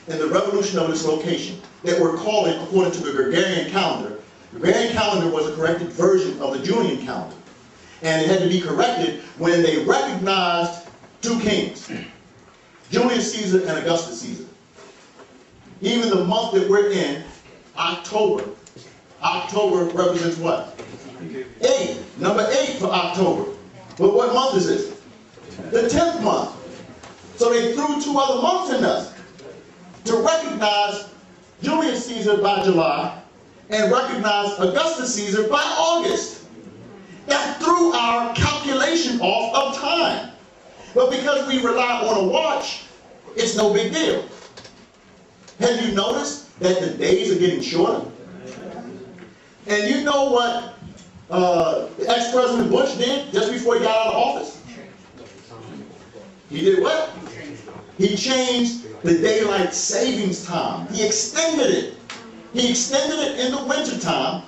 [SPEAKER 1] the revolution of its location, that we're calling, according to the Gregorian calendar, the Gregorian calendar was a corrected version of the Julian calendar. And it had to be corrected when they recognized two kings, Julius Caesar and Augustus Caesar. Even the month that we're in, October represents what? 8, number 8 for October. But what month is this? The 10th month. So they threw 2 other months in us to recognize Julius Caesar by July and recognize Augustus Caesar by August. That threw our calculation off of time. But because we rely on a watch, it's no big deal. Have you noticed that the days are getting shorter? And you know what ex-President Bush did just before he got out of office? He did what? He changed the daylight savings time. He extended it. He extended it in the wintertime,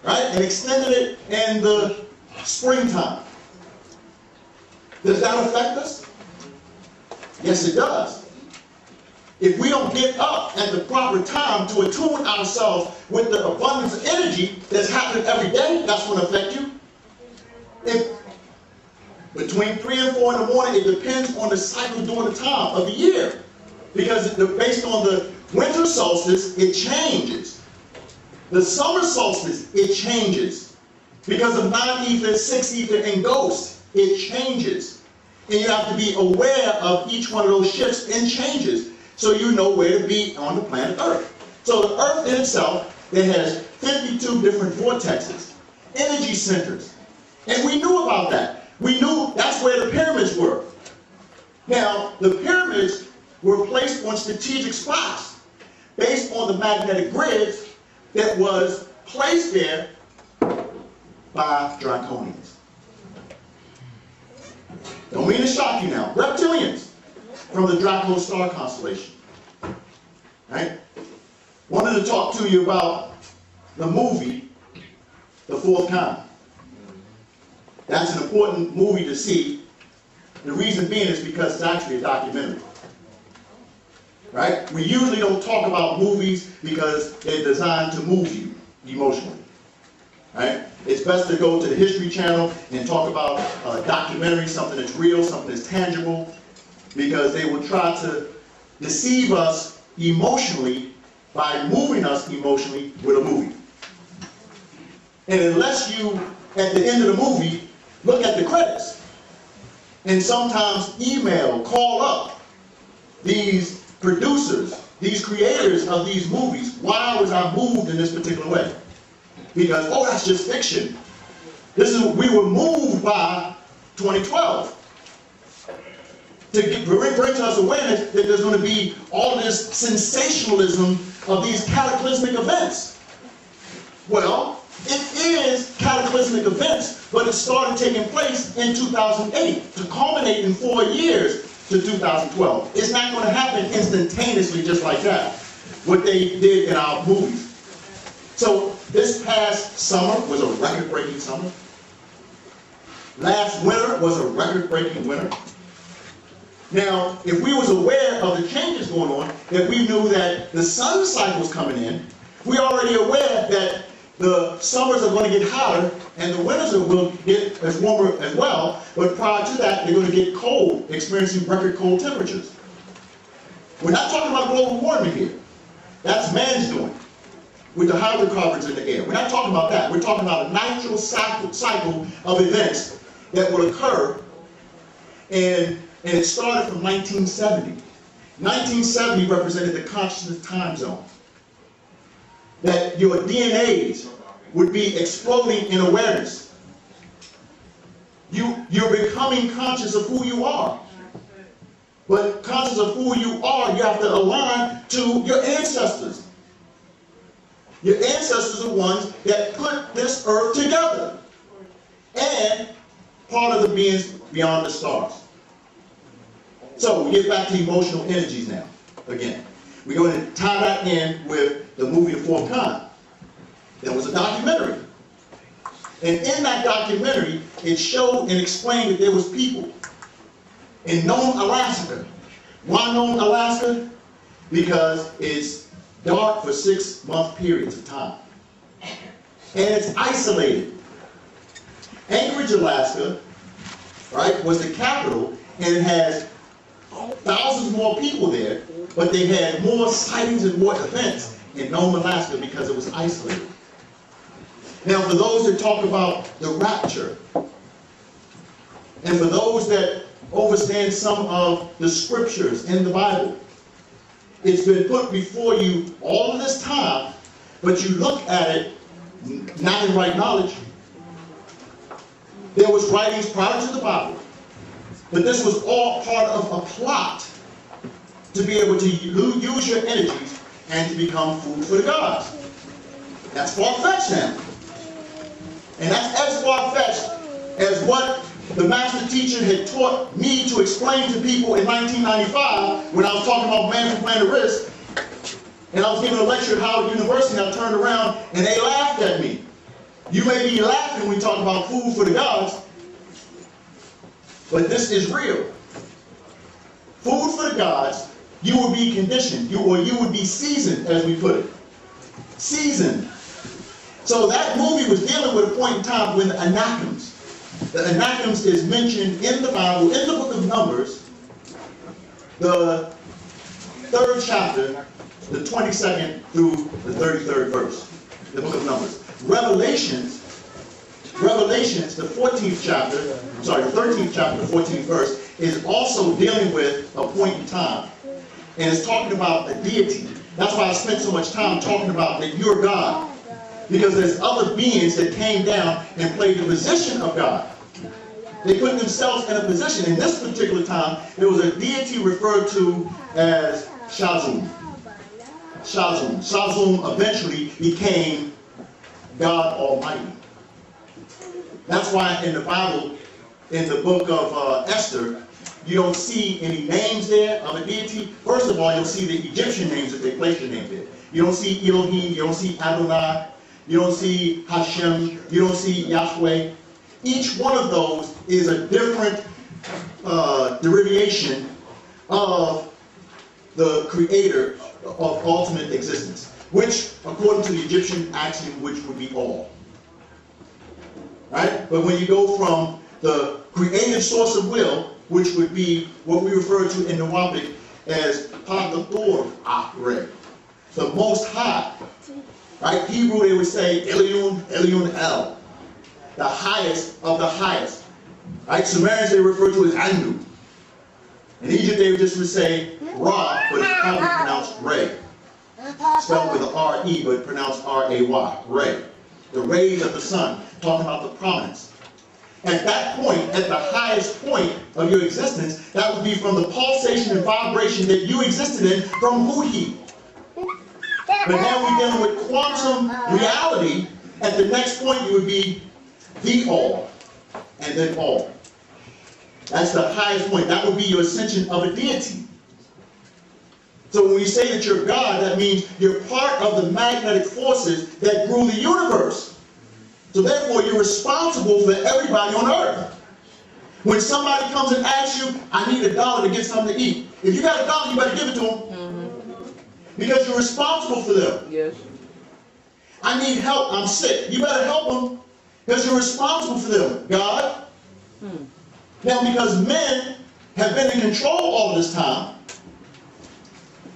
[SPEAKER 1] right? And extended it in the springtime. Does that affect us? Yes, it does. If we don't get up at the proper time to attune ourselves with the abundance of energy that's happening every day, that's going to affect you. If between 3 and 4 in the morning, it depends on the cycle during the time of the year. Because based on the winter solstice, it changes. The summer solstice, it changes. Because of 9 ether, 6 ether, and ghost, it changes. And you have to be aware of each one of those shifts and changes, so you know where to be on the planet Earth. So the Earth in itself, it has 52 different vortexes, energy centers. And we knew about that. We knew that's where the pyramids were. Now, the pyramids were placed on strategic spots based on the magnetic grids that was placed there by Draconians. Don't mean to shock you now. Reptilians from the Draco star constellation. Right? Wanted to talk to you about the movie, The Fourth Kind. That's an important movie to see. The reason being is because it's actually a documentary. Right? We usually don't talk about movies because they're designed to move you emotionally. Right? It's best to go to the History Channel and talk about a documentary, something that's real, something that's tangible, because they will try to deceive us emotionally by moving us emotionally with a movie. And unless you, at the end of the movie, look at the credits, and sometimes email, call up these producers, these creators of these movies, why was I moved in this particular way? Because, oh, that's just fiction. We were moved by 2012. To bring to us awareness that there's going to be all this sensationalism of these cataclysmic events. Well, it is cataclysmic events, but it started taking place in 2008 to culminate in 4 years to 2012. It's not going to happen instantaneously just like that, what they did in our movies. So this past summer was a record-breaking summer. Last winter was a record-breaking winter. Now, if we was aware of the changes going on, if we knew that the sun cycle was coming in, we're already aware that the summers are going to get hotter and the winters will get as warmer as well, but prior to that, they're going to get cold, experiencing record cold temperatures. We're not talking about global warming here. That's man's doing, with the hydrocarbons in the air. We're not talking about that. We're talking about a natural cycle of events that will occur, and it started from 1970. 1970 represented the consciousness time zone. That your DNAs would be exploding in awareness. You're becoming conscious of who you are. But conscious of who you are, you have to align to your ancestors. Your ancestors are the ones that put this earth together. And part of the beings beyond the stars. So we get back to emotional energies now. Again, we're going to tie that in with the movie The Fourth Kind. There was a documentary. And in that documentary, it showed and explained that there was people in Nome, Alaska. Why Nome, Alaska? Because it's dark for 6-month periods of time. And it's isolated. Anchorage, Alaska, right, was the capital, and it has thousands more people there, but they had more sightings and more events in Nome, Alaska because it was isolated. Now, for those that talk about the rapture, and for those that understand some of the scriptures in the Bible, it's been put before you all of this time, but you look at it not in right knowledge. There was writings prior to the Bible, but this was all part of a plot to be able to use your energies and to become food for the gods. That's far-fetched now. And that's as far-fetched as what the master teacher had taught me to explain to people in 1995 when I was talking about man from planet risk. And I was giving a lecture at Howard University, and I turned around and they laughed at me. You may be laughing when we talk about food for the gods, but this is real. Food for the gods, you will be conditioned, you would be seasoned, as we put it. Seasoned. So that movie was dealing with a point in time when the Anakims. The Anakims is mentioned in the Bible, in the book of Numbers, the 3rd chapter, the 22nd through the 33rd verse. The book of Numbers. Revelations, the 14th chapter, the 13th chapter, the 14th verse, is also dealing with a point in time. And it's talking about a deity. That's why I spent so much time talking about that you're God. Because there's other beings that came down and played the position of God. They put themselves in a position. In this particular time, there was a deity referred to as Shazum. Shazum eventually became God Almighty. That's why in the Bible, in the book of Esther, you don't see any names there of a deity. First of all, you'll see the Egyptian names that they place your name there. You don't see Elohim, you don't see Adonai, you don't see Hashem, you don't see Yahweh. Each one of those is a different derivation of the creator of ultimate existence, which, according to the Egyptian axiom, which would be all. Right? But when you go from the creative source of will, which would be what we refer to in Nawabic as Pagator Akre, the Most High. Right? Hebrew, they would say Elion, Elion El, the highest of the highest. Right? Sumerians, they refer to as Anu. In Egypt, they would just say Ra, but it's probably pronounced Re. Spelled with an R-E, but pronounced R-A-Y, Re. The rays of the sun, talking about the prominence. At that point, at the highest point of your existence, that would be from the pulsation and vibration that you existed in from Huhi. But now we're dealing with quantum reality. At the next point, you would be the all, and then all. That's the highest point. That would be your ascension of a deity. So when we say that you're God, that means you're part of the magnetic forces that grew the universe. So therefore, you're responsible for everybody on earth. When somebody comes and asks you, I need $1 to get something to eat. If you got $1, you better give it to them. Because you're responsible for them.
[SPEAKER 2] Yes.
[SPEAKER 1] I need help. I'm sick. You better help them. Because you're responsible for them. God. Now, because men have been in control all this time,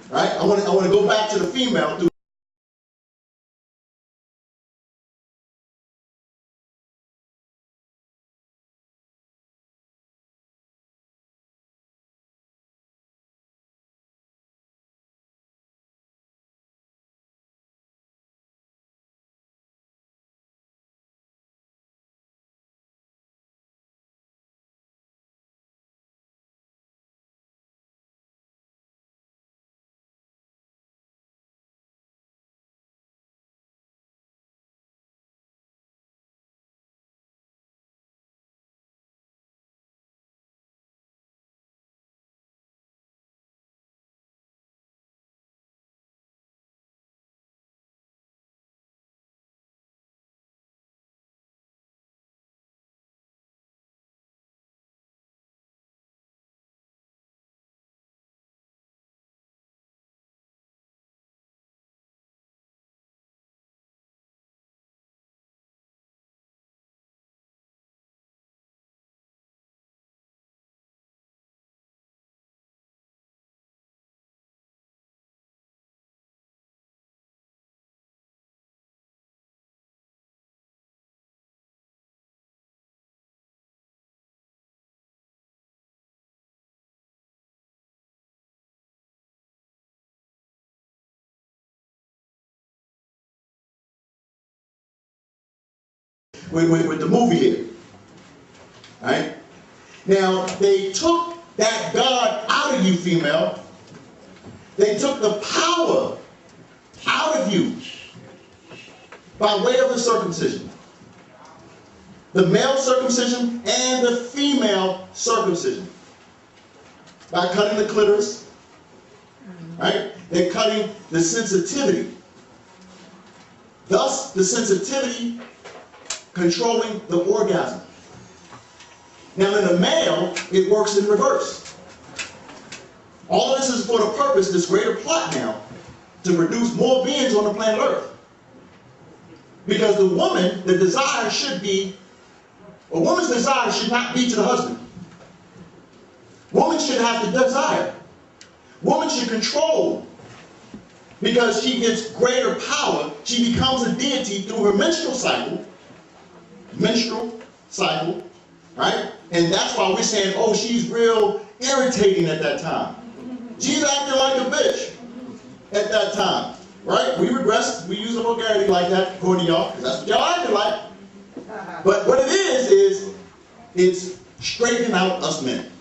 [SPEAKER 1] right? I want to go back to the female. with the movie here. Right? Now, they took that God out of you, female. They took the power out of you by way of the circumcision. The male circumcision and the female circumcision. By cutting the clitoris, right? They're cutting the sensitivity. Thus, the sensitivity controlling the orgasm. Now, in a male, it works in reverse. All of this is for the purpose, this greater plot now, to produce more beings on the planet Earth. Because the woman, the desire should be, a woman's desire should not be to the husband. Woman should have the desire. Woman should control. Because she gets greater power, she becomes a deity through her menstrual cycle. Menstrual cycle, right? And that's why we're saying, oh, she's real irritating at that time. She's acting like a bitch at that time, right? We regress, we use a vulgarity like that, according to y'all, because that's what y'all acting like. But what it is it's straightening out us men.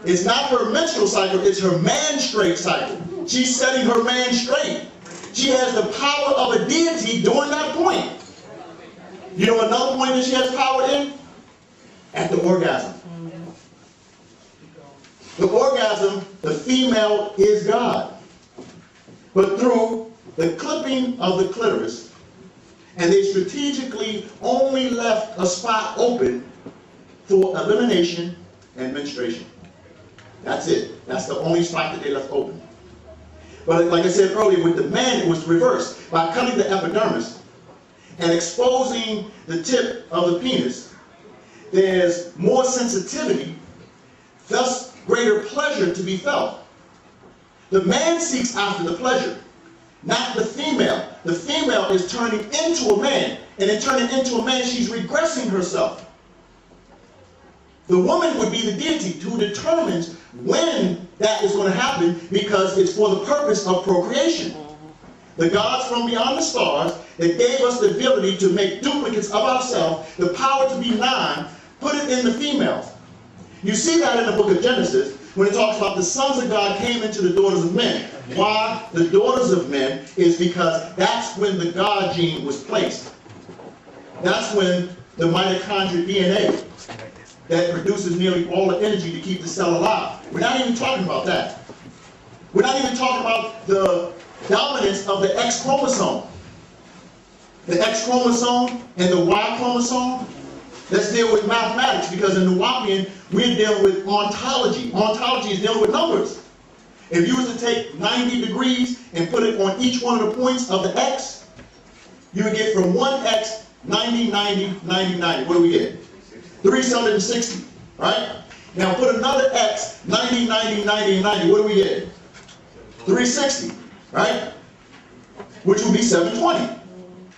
[SPEAKER 1] It's not her menstrual cycle, it's her man-straight cycle. She's setting her man straight. She has the power of a deity during that point. You know another point that she has power in? At the orgasm. The orgasm, the female is God. But through the clipping of the clitoris, and they strategically only left a spot open for elimination and menstruation. That's it. That's the only spot that they left open. But like I said earlier, with the man, it was reversed. By cutting the epidermis and exposing the tip of the penis, there's more sensitivity, thus greater pleasure to be felt. The man seeks after the pleasure, not the female. The female is turning into a man, and in turning into a man, she's regressing herself. The woman would be the deity who determines when that is going to happen, because it's for the purpose of procreation. The gods from beyond the stars that gave us the ability to make duplicates of ourselves, the power to be nine, put it in the females. You see that in the book of Genesis when it talks about the sons of God came into the daughters of men. Why the daughters of men is because that's when the God gene was placed. That's when the mitochondrial DNA that produces nearly all the energy to keep the cell alive. We're not even talking about that. We're not even talking about the dominance of the X chromosome. The X chromosome and the Y chromosome. Let's deal with mathematics, because in the Wapian, we're dealing with ontology. Ontology is dealing with numbers. If you were to take 90 degrees and put it on each one of the points of the X, you would get from 1X, 90, 90, 90, 90. What do we get? 360, right? Now put another X, 90, 90, 90, 90. What do we get? 360, right? Which would be 720.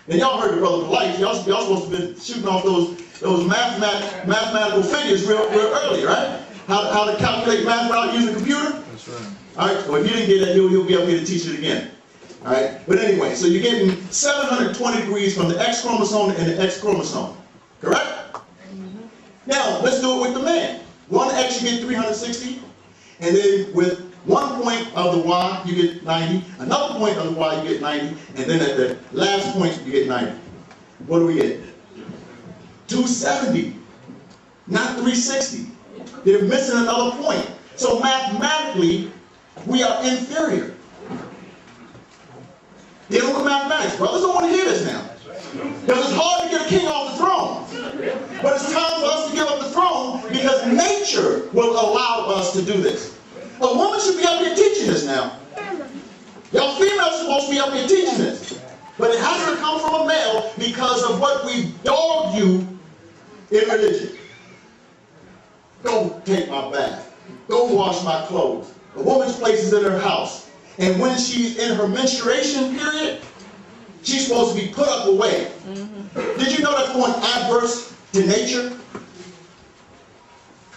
[SPEAKER 1] And y'all heard the brother Light. Y'all supposed to have been shooting off those mathematical figures real early, right? How to calculate math without using a computer? That's right. All right, well, if you didn't get that, he'll be up here to teach it again. All right, but anyway, so you're getting 720 degrees from the X chromosome and the X chromosome, correct? Now, let's do it with the man. One X, you get 360, and then with one point of the Y, you get 90, another point of the Y, you get 90, and then at the last point, you get 90. What do we get? 270, not 360. They're missing another point. So mathematically, we are inferior. Dealing with mathematics. Brothers don't want to hear this now. Because it's hard to get a king off the throne. But it's time for us to give up the throne, because nature will allow us to do this. A woman should be up here teaching this now. Y'all females are supposed to be up here teaching this. But it has to come from a male because of what we dog you in religion. Go take my bath. Go wash my clothes. A woman's place is in her house. And when she's in her menstruation period, she's supposed to be put up away. Did you know that's going adverse to nature?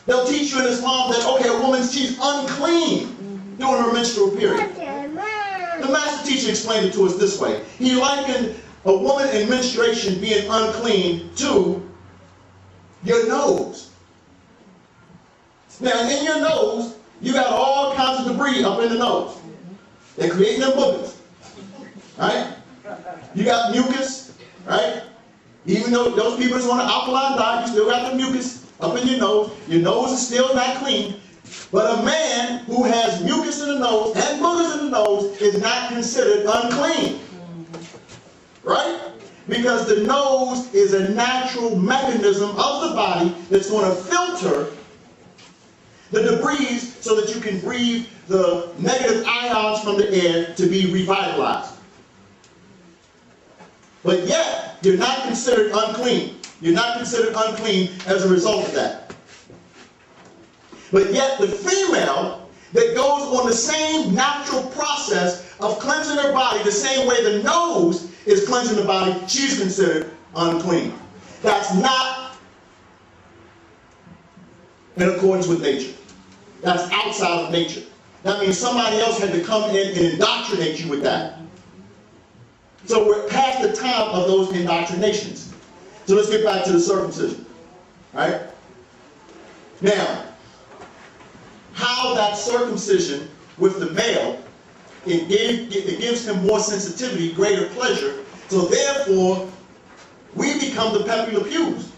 [SPEAKER 1] They'll teach you in Islam that, okay, a woman, she's unclean during her menstrual period. The master teacher explained it to us this way. He likened a woman in menstruation being unclean to your nose. Now, in your nose, you got all kinds of debris up in the nose. They're creating them boogers. Right? You got mucus, right? Even though those people that's on an alkaline diet, you still got the mucus up in your nose. Your nose is still not clean. But a man who has mucus in the nose and boogers in the nose is not considered unclean. Right? Because the nose is a natural mechanism of the body that's going to filter the debris so that you can breathe the negative ions from the air to be revitalized. But yet, you're not considered unclean. You're not considered unclean as a result of that. But yet, the female that goes on the same natural process of cleansing her body, the same way the nose is cleansing the body, she's considered unclean. That's not in accordance with nature. That's outside of nature. That means somebody else had to come in and indoctrinate you with that. So we're past the time of those indoctrinations. So let's get back to the circumcision. Right? Now, how that circumcision with the male, it gives him more sensitivity, greater pleasure. So therefore, we become the Pepe Le Pews.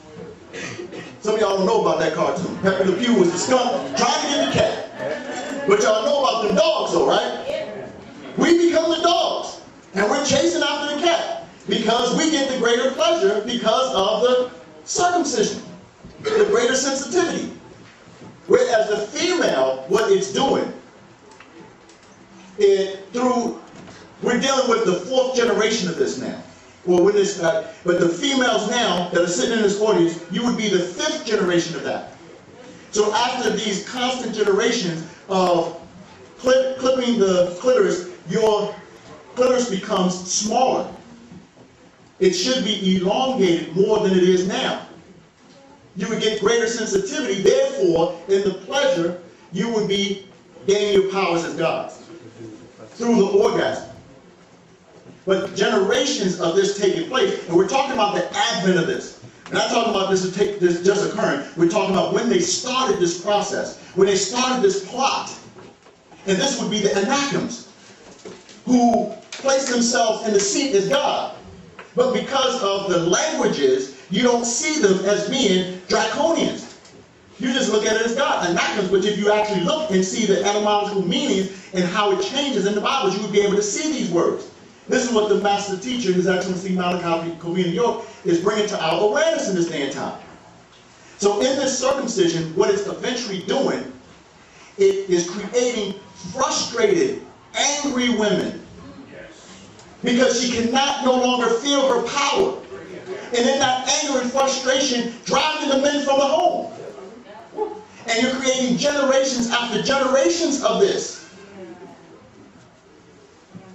[SPEAKER 1] Some of y'all don't know about that cartoon. Pepe Le Pew was the skunk trying to get the cat. But y'all know about the dogs though, right? We become the dogs. And we're chasing after the cat. Because we get the greater pleasure because of the circumcision. The greater sensitivity. Whereas the female, what it's doing, we're dealing with the 4th generation of this now. Well, but the females now that are sitting in this audience, you would be the 5th generation of that. So after these constant generations of clipping the clitoris, your clitoris becomes smaller. It should be elongated more than it is now. You would get greater sensitivity, therefore, in the pleasure, you would be gaining your powers as gods through the orgasm. But generations of this taking place, and we're talking about the advent of this. We're not talking about this just occurring. We're talking about when they started this process, when they started this plot. And this would be the Anakims, who placed themselves in the seat as God. But because of the languages, you don't see them as being draconians. You just look at it as God. Anakims, which if you actually look and see the etymological meanings and how it changes in the Bible, you would be able to see these words. This is what the master teacher, His Excellency Malachi New York, is bringing to our awareness in this day and time. So in this circumcision, what it's eventually doing, it is creating frustrated, angry women. Because she cannot no longer feel her power. And in that anger and frustration, driving the men from the home. And you're creating generations after generations of this.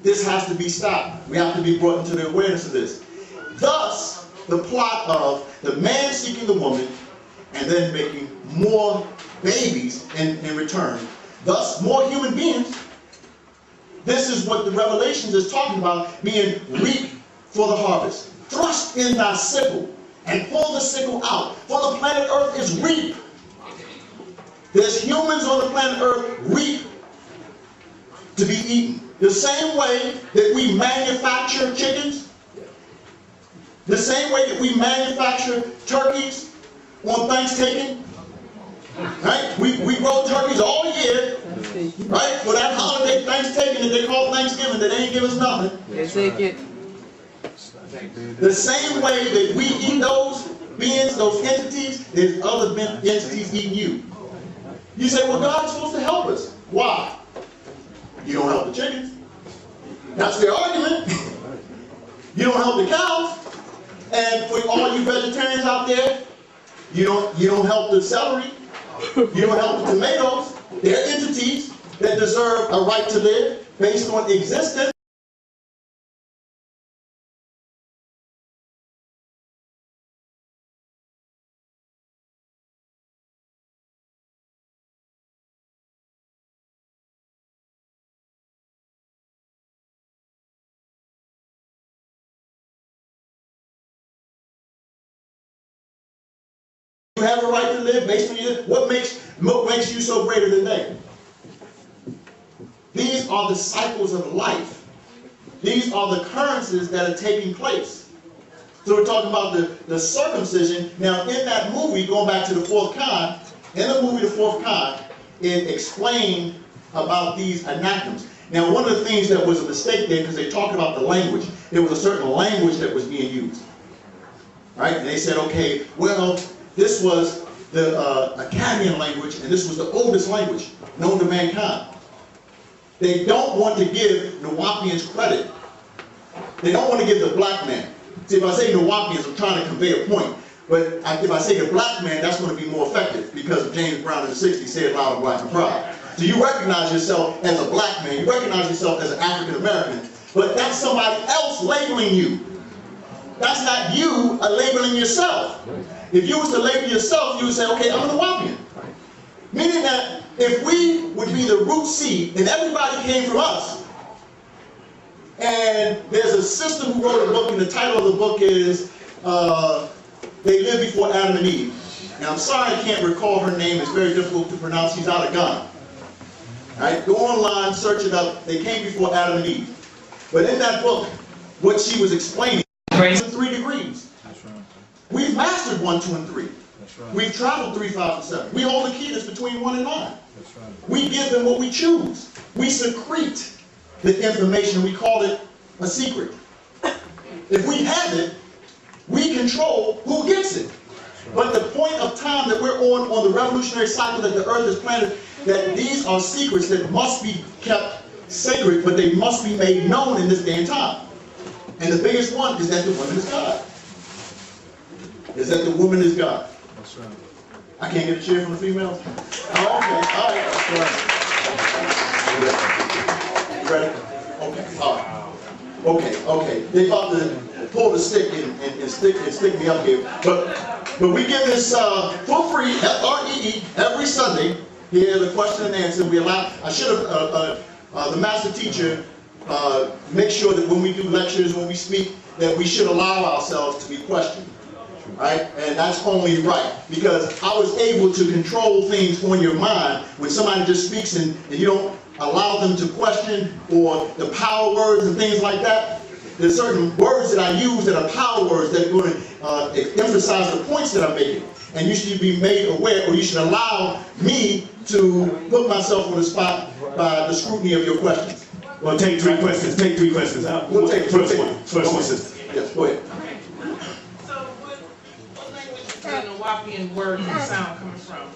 [SPEAKER 1] This has to be stopped. We have to be brought into the awareness of this. Thus, the plot of the man seeking the woman and then making more babies in return. Thus, more human beings. This is what the Revelations is talking about, being reap for the harvest. Thrust in thy sickle and pull the sickle out. For the planet Earth is reap. There's humans on the planet Earth reap to be eaten. The same way that we manufacture chickens, the same way that we manufacture turkeys on Thanksgiving, right? We grow turkeys all year, right? For that holiday Thanksgiving that they call Thanksgiving, that they ain't give us nothing.
[SPEAKER 2] Yes, they get.
[SPEAKER 1] The same way that we eat those beings, those entities, there's other entities eating you. You say, well, God's supposed to help us. Why? You don't help the chickens. That's their argument. You don't help the cows. And for all you vegetarians out there, you don't help the celery. You don't help the tomatoes. They're entities that deserve a right to live based on existence. have a right to live based on your, what makes you so greater than they? These are the cycles of life. These are the occurrences that are taking place. So we're talking about the circumcision. Now in that movie, going back to the fourth kind, in the movie The Fourth Kind, it explained about these anathemas. Now one of the things that was a mistake there, because they talked about the language, there was a certain language that was being used. Right? And they said, okay, well, this was the Akkadian language, and this was the oldest language known to mankind. They don't want to give Nawapians credit. They don't want to give the black man. See, if I say Nawapians, I'm trying to convey a point. But if I say the black man, that's going to be more effective, because of James Brown in the 60s said loud and black and proud. So you recognize yourself as a black man, you recognize yourself as an African American, but that's somebody else labeling you. That's not you labeling yourself. If you was to label yourself, you would say, okay, I'm a Nawapian. Meaning that if we would be the root seed, and everybody came from us, and there's a sister who wrote a book, and the title of the book is They Lived Before Adam and Eve. And I'm sorry I can't recall her name, it's very difficult to pronounce, she's out of Ghana. Right? Go online, search it up, they came before Adam and Eve. But in that book, what she was explaining, 3 degrees. That's right. We've mastered 1, 2, and 3. That's right. We've traveled 3, 5, and 7. We hold the key that's between 1 and 9. That's right. We give them what we choose. We secrete the information. We call it a secret. If we have it, we control who gets it. But the point of time that we're on the revolutionary cycle that the earth is planted, that these are secrets that must be kept sacred, but they must be made known in this day and time. And the biggest one is that the woman is God. Is that the woman is God. That's right. I can't get a cheer from the females? Oh, okay. All right. You ready? Okay. All right. Okay. They about to pull the stick and stick me up here. But we give this for free, FREE, every Sunday. Here, the question and answer. We allow. I should have the master teacher make sure that when we do lectures, when we speak, that we should allow ourselves to be questioned. Right? And that's only right, because I was able to control things on your mind when somebody just speaks and you don't allow them to question, or the power words and things like that. There's certain words that I use that are power words that are going to emphasize the points that I'm making. And you should be made aware, or you should allow me to put myself on the spot by the scrutiny of your questions.
[SPEAKER 2] Well, take 3 questions. Take 3 questions.
[SPEAKER 1] We'll take
[SPEAKER 2] first one. First one, sister.
[SPEAKER 1] Yes, go ahead.
[SPEAKER 3] So, what language is the Nawapian word and sound coming from?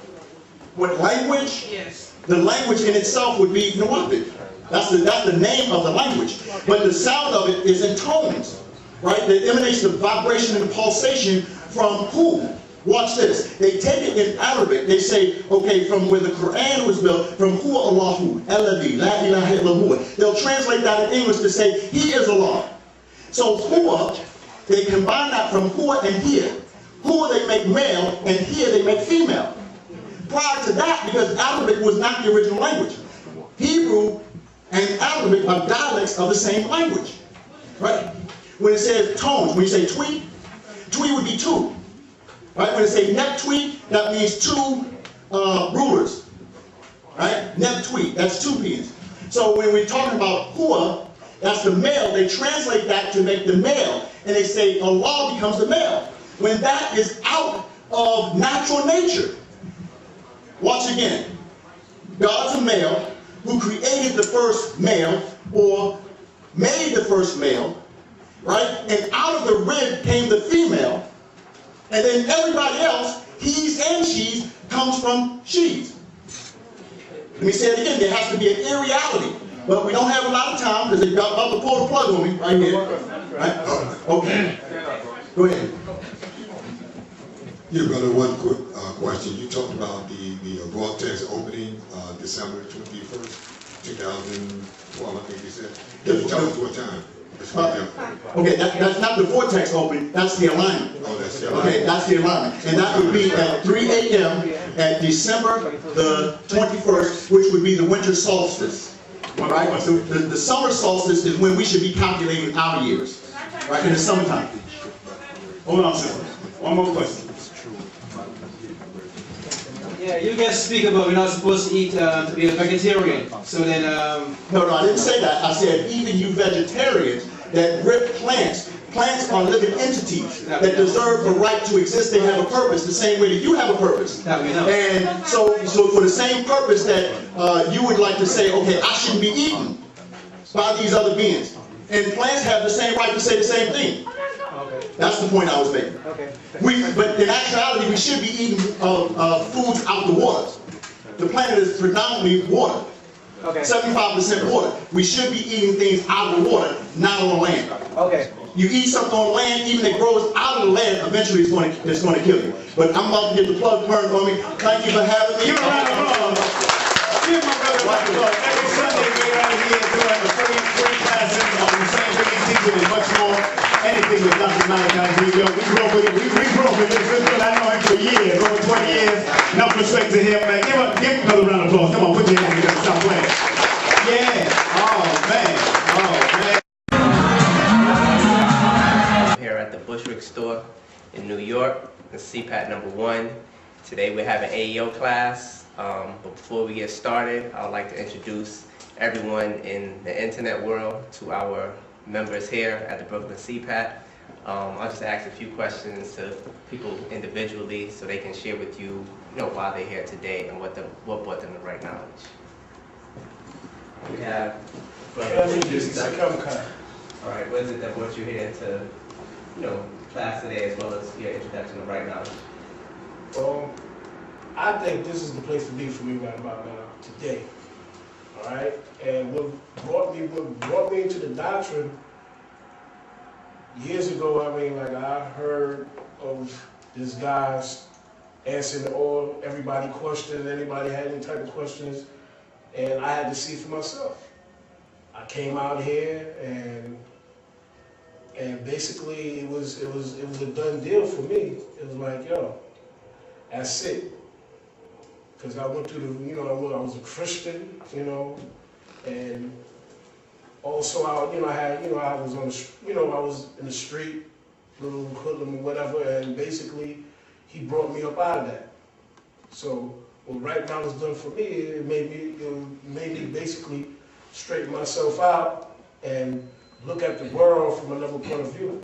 [SPEAKER 1] What language?
[SPEAKER 3] Yes.
[SPEAKER 1] The language in itself would be Nawapic. That's the name of the language. But the sound of it is in tones, right? That emanates the vibration and the pulsation from who? Watch this. They take it in Arabic. They say, okay, from where the Quran was built, from Huwa Allahu, Alladhi, La ilaha illallah. They'll translate that in English to say, He is Allah. So Huwa, they combine that from Huwa and Here. Huwa they make male, and Here they make female. Prior to that, because Arabic was not the original language, Hebrew and Arabic are dialects of the same language. Right? When it says tones, when you say tweet, tweet would be 2. Right? When they say nep tweet, that means 2 rulers. Right? Nep tweet, that's 2 pins. So when we're talking about hua, that's the male, they translate that to make the male. And they say Allah becomes the male. When that is out of natural nature. Watch again. God's a male who created the first male, or made the first male. Right? And out of the rib came the female. And then everybody else, he's and she's, comes from she's. Let me say it again, there has to be an irreality. But we don't have a lot of time because they're about to pull the plug on me right here. Right? Okay. Go ahead.
[SPEAKER 4] Yeah, brother, one quick question. You talked about the vortex opening December 21st, 2012, I think you said. Can you tell us what time?
[SPEAKER 1] Okay, that's not the vortex open, that's the alignment.
[SPEAKER 4] Oh, that's the alignment.
[SPEAKER 1] Okay, that's the alignment. And that would be at 3 a.m. at December the 21st, which would be the winter solstice. Right? So the summer solstice is when we should be calculating our years. Right, in the summertime.
[SPEAKER 2] Hold on, sister. One more question.
[SPEAKER 5] Yeah, you guys speak about we're not supposed to eat, to be a vegetarian. So then,
[SPEAKER 1] No, I didn't say that. I said even you vegetarians that rip plants. Plants are living entities that deserve the right to exist. They have a purpose the same way that you have a purpose.
[SPEAKER 5] That we know.
[SPEAKER 1] And so for the same purpose that you would like to say, okay, I shouldn't be eaten by these other beings. And plants have the same right to say the same thing.
[SPEAKER 5] okay,
[SPEAKER 1] That's the point I was making.
[SPEAKER 5] okay.
[SPEAKER 1] But in actuality, we should be eating foods out the waters. The planet is predominantly water.
[SPEAKER 5] Okay.
[SPEAKER 1] 75% water. We should be eating things out of the water, not on land.
[SPEAKER 5] Okay.
[SPEAKER 1] You eat something on land, even if it grows out of the land, eventually it's going to kill you. But I'm about to get the plug turned on me. Thank you for having me.
[SPEAKER 2] Give a round of applause. Give my brother a round of applause. Every Sunday we're out here doing the free classes on the scientific teaching and much more. Anything with Dr. Malachi. We grew up with it. We grew up with this. I know him for years, over 20 years. Enough respect to him, man. Give another round of applause. Come on, put your hands together. Stop playing. Yeah. Oh, man. Oh, man.
[SPEAKER 6] Here at the Bushwick store in New York, the CPAT #1. Today we're having AEO class. But before we get started, I would like to introduce everyone in the internet world to our members here at the Brooklyn CPAT. I'll just ask a few questions to people individually so they can share with you, why they're here today and what brought them to right knowledge. We have all right, what is it that brought you here to, class today as well as your introduction to right knowledge?
[SPEAKER 7] I think this is the place to be for me right about now, today. All right? And what brought me into the doctrine years ago, I heard of this guy's answering everybody questions, anybody had any type of questions, and I had to see for myself. I came out here and basically it was a done deal for me. It was like, yo, that's it. Because I went through I was a Christian, and also I was on the, I was in the street, little hoodlum or whatever, and basically he brought me up out of that. So what right now was done for me, it made me basically straighten myself out and look at the world from another point of view.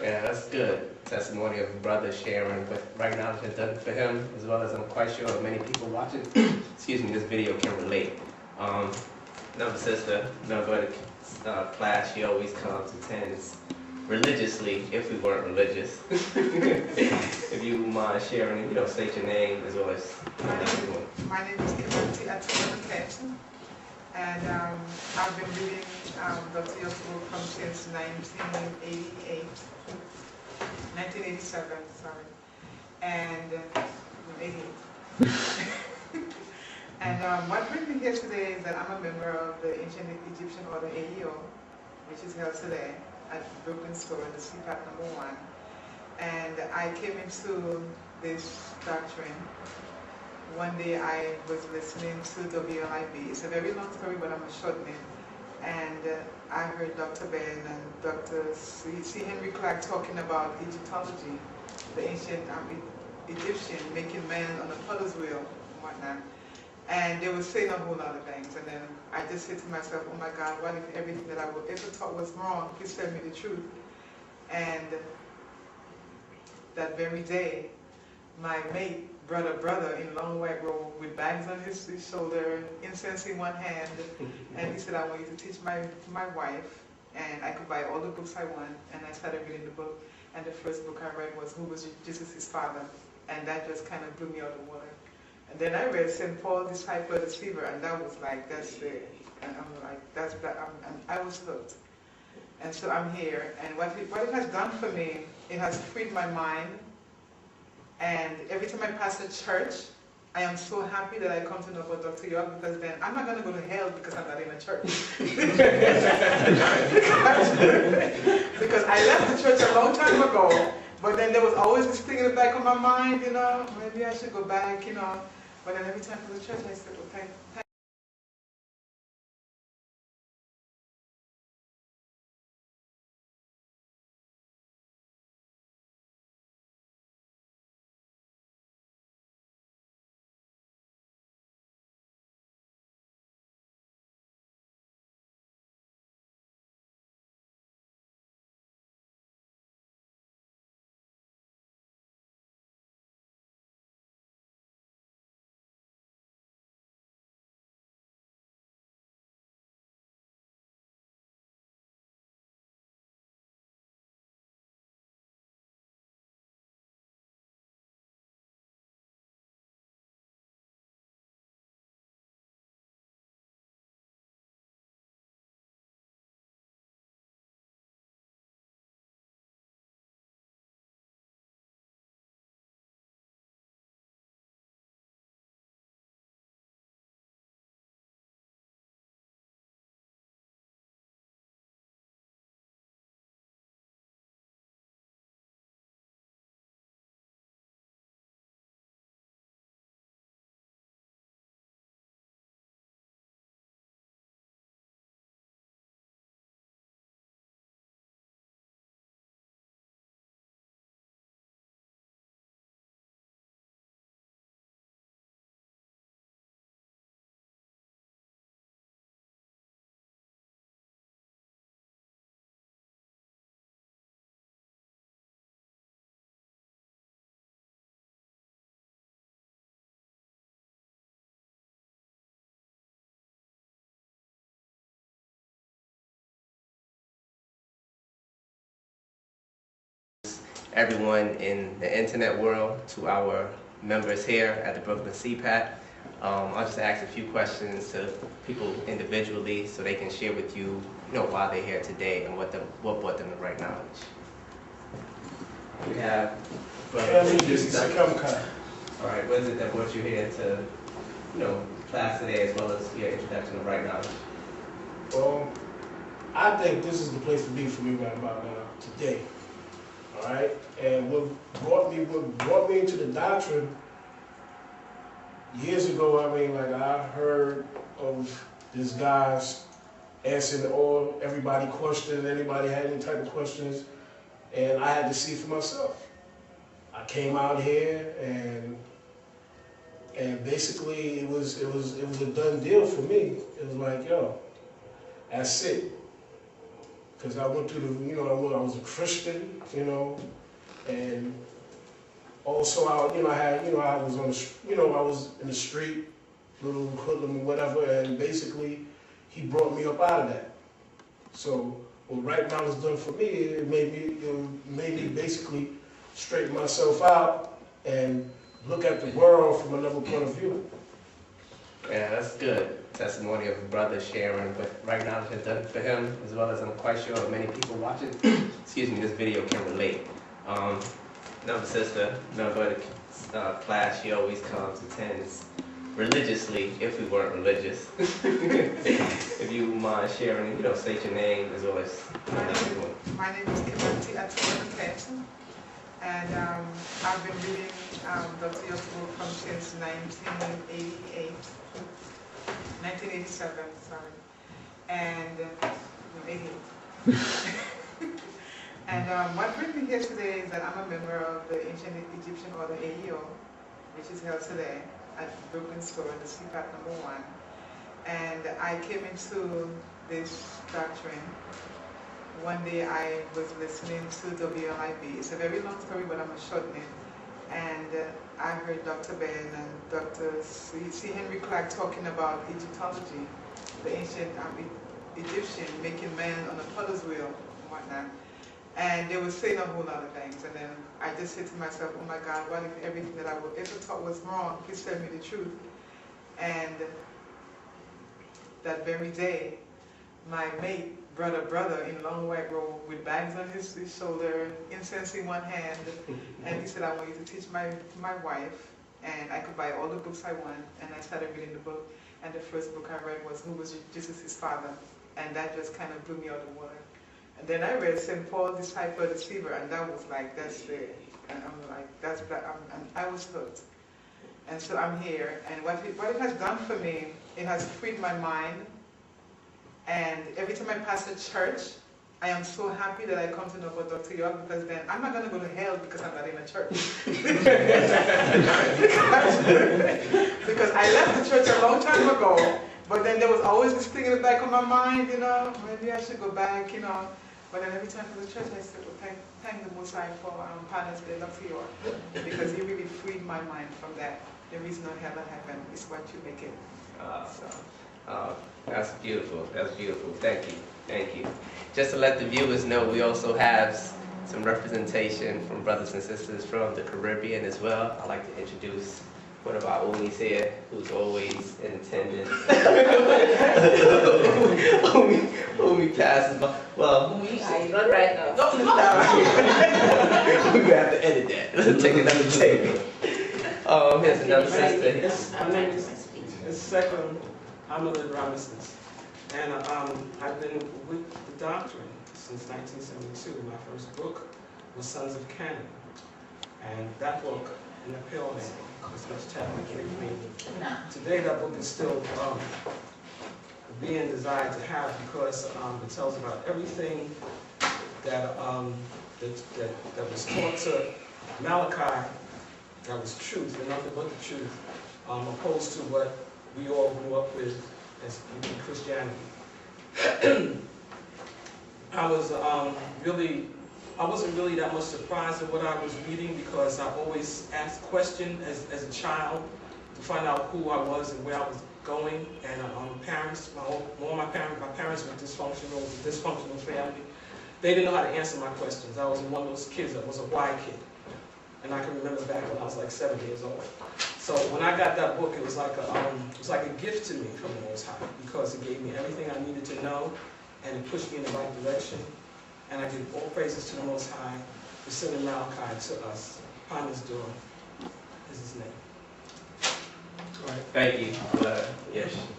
[SPEAKER 6] Yeah, that's good. Testimony of a brother sharing what right now has done for him, as well as I'm quite sure many people watching excuse me, this video can relate. Another sister, go to class, she always comes, attends religiously, if we weren't religious. If you mind sharing, state your name as well as everyone.
[SPEAKER 3] My name is Kimberly Atsuman, and I've been reading Dr. Yo's book since 1987, sorry, and 88. And what brings me here today is that I'm a member of the Ancient Egyptian Order AEO, which is held today at Brooklyn Store in the CPAT #1. And I came into this doctrine. One day I was listening to WLIB. It's a very long story, but I'm a short name. And I heard Dr. Ben and Dr. C. Henry Clark talking about Egyptology, the ancient Egyptian making man on a potter's wheel and whatnot. And they were saying a whole lot of things. And then I just said to myself, oh my God, what if everything that I ever thought was wrong, please tell me the truth. And that very day, my mate brought a brother in long white robe with bags on his shoulder, incense in one hand, and he said, I want you to teach my wife, and I could buy all the books I want. And I started reading the book, and the first book I read was Who Was Jesus' Father? And that just kind of blew me out of the water. And then I read St. Paul, Disciple of the Deceiver, and that was like, that's it. And I'm like, I was hooked. And so I'm here, and what it has done for me, it has freed my mind. And every time I pass a church, I am so happy that I come to know about Dr. York, because then I'm not going to go to hell because I'm not in a church. Because I left the church a long time ago, but then there was always this thing in the back of my mind, maybe I should go back, But then every time I go to church, I said, okay.
[SPEAKER 6] everyone in the internet world, to our members here at the Brooklyn CPAT. I'll just ask a few questions to people individually so they can share with you, why they're here today and what brought them to right knowledge. We have Brother. All right, what is it that brought you here to, class today, as well as your introduction to right knowledge?
[SPEAKER 7] Well, I think this is the place to be for me right about now, today. All right, and what brought me into the doctrine years ago. I mean, like I heard of this guy's answering everybody questions. Anybody had any type of questions, and I had to see for myself. I came out here and basically it was a done deal for me. It was like, yo, that's it. Because I went through the, I was a Christian, and also I was on the, I was in the street, little hoodlum or whatever, and basically he brought me up out of that. So what right now is done for me, it made me basically straighten myself out and look at the world from another point of view.
[SPEAKER 6] Yeah, that's good. Testimony of a brother sharing what right now has done for him, as well as I'm quite sure many people watching this video can relate. Another sister, member of the class, she always comes, attends religiously, if we weren't religious. If you mind sharing, state your name as well as
[SPEAKER 3] My name is Authorized, and I've been reading Dr. York's book since 1987, sorry, and 88. And what brings me here today is that I'm a member of the Ancient Egyptian Order AEO, which is held today at Brooklyn Store in the CPAT #1. And I came into this doctrine. One day I was listening to WLIB. It's a very long story, but I'm going to shorten it. And I heard Dr. Ben and Dr. C. Henry Clark talking about Egyptology, the ancient Egyptian making man on a potter's wheel and whatnot. And they were saying a whole lot of things. And then I just said to myself, oh my God, what if everything that I ever thought was wrong? Please tell me the truth. And that very day, my mate, brother in long white robe with bags on his shoulder, incense in one hand, and he said, I want you to teach my wife, and I could buy all the books I want. And I started reading the book, and the first book I read was Who Was Jesus' Father? And that just kind of blew me out of the water. And then I read St. Paul, Disciple, Deceiver, and that was like, that's it. And I'm like, I was hooked. And so I'm here, and what it has done for me, it has freed my mind. And every time I pass a church, I am so happy that I come to know about Dr. York, because then I'm not going to go to hell because I'm not in a church. Because I left the church a long time ago, but then there was always this thing in the back of my mind, maybe I should go back, But then every time I go to church, I said, well, thank the Most High for Partners Day, Dr. York, because he really freed my mind from that. There is no hell in heaven, it's what you make it.
[SPEAKER 6] That's beautiful. That's beautiful. Thank you. Thank you. Just to let the viewers know, we also have some representation from brothers and sisters from the Caribbean as well. I'd like to introduce one of our Umis here, who's always in attendance. Umi passes by. Well,
[SPEAKER 8] not right now.
[SPEAKER 6] No, we're going to have to edit that. Take another take. Here's another sister.
[SPEAKER 9] My name is Second Amalid Robinson, and I've been with the doctrine since 1972. My first book was Sons of Canon, and that book, in the Pale Man, was much chapter 3. Today that book is still being desired to have, because it tells about everything that was taught to Malachi that was truth, and nothing but the truth, opposed to what we all grew up with as in Christianity. I wasn't really that much surprised at what I was reading, because I always asked questions as a child to find out who I was and where I was going. And my parents were dysfunctional, it was a dysfunctional family. they didn't know how to answer my questions. I was one of those kids that was a why kid. And I can remember back when I was like 7 years old. So when I got that book, it was like a gift to me from the Most High, because it gave me everything I needed to know, and it pushed me in the right direction. And I give all praises to the Most High for sending Malachi to us. Upon his door is his name.
[SPEAKER 6] Thank you for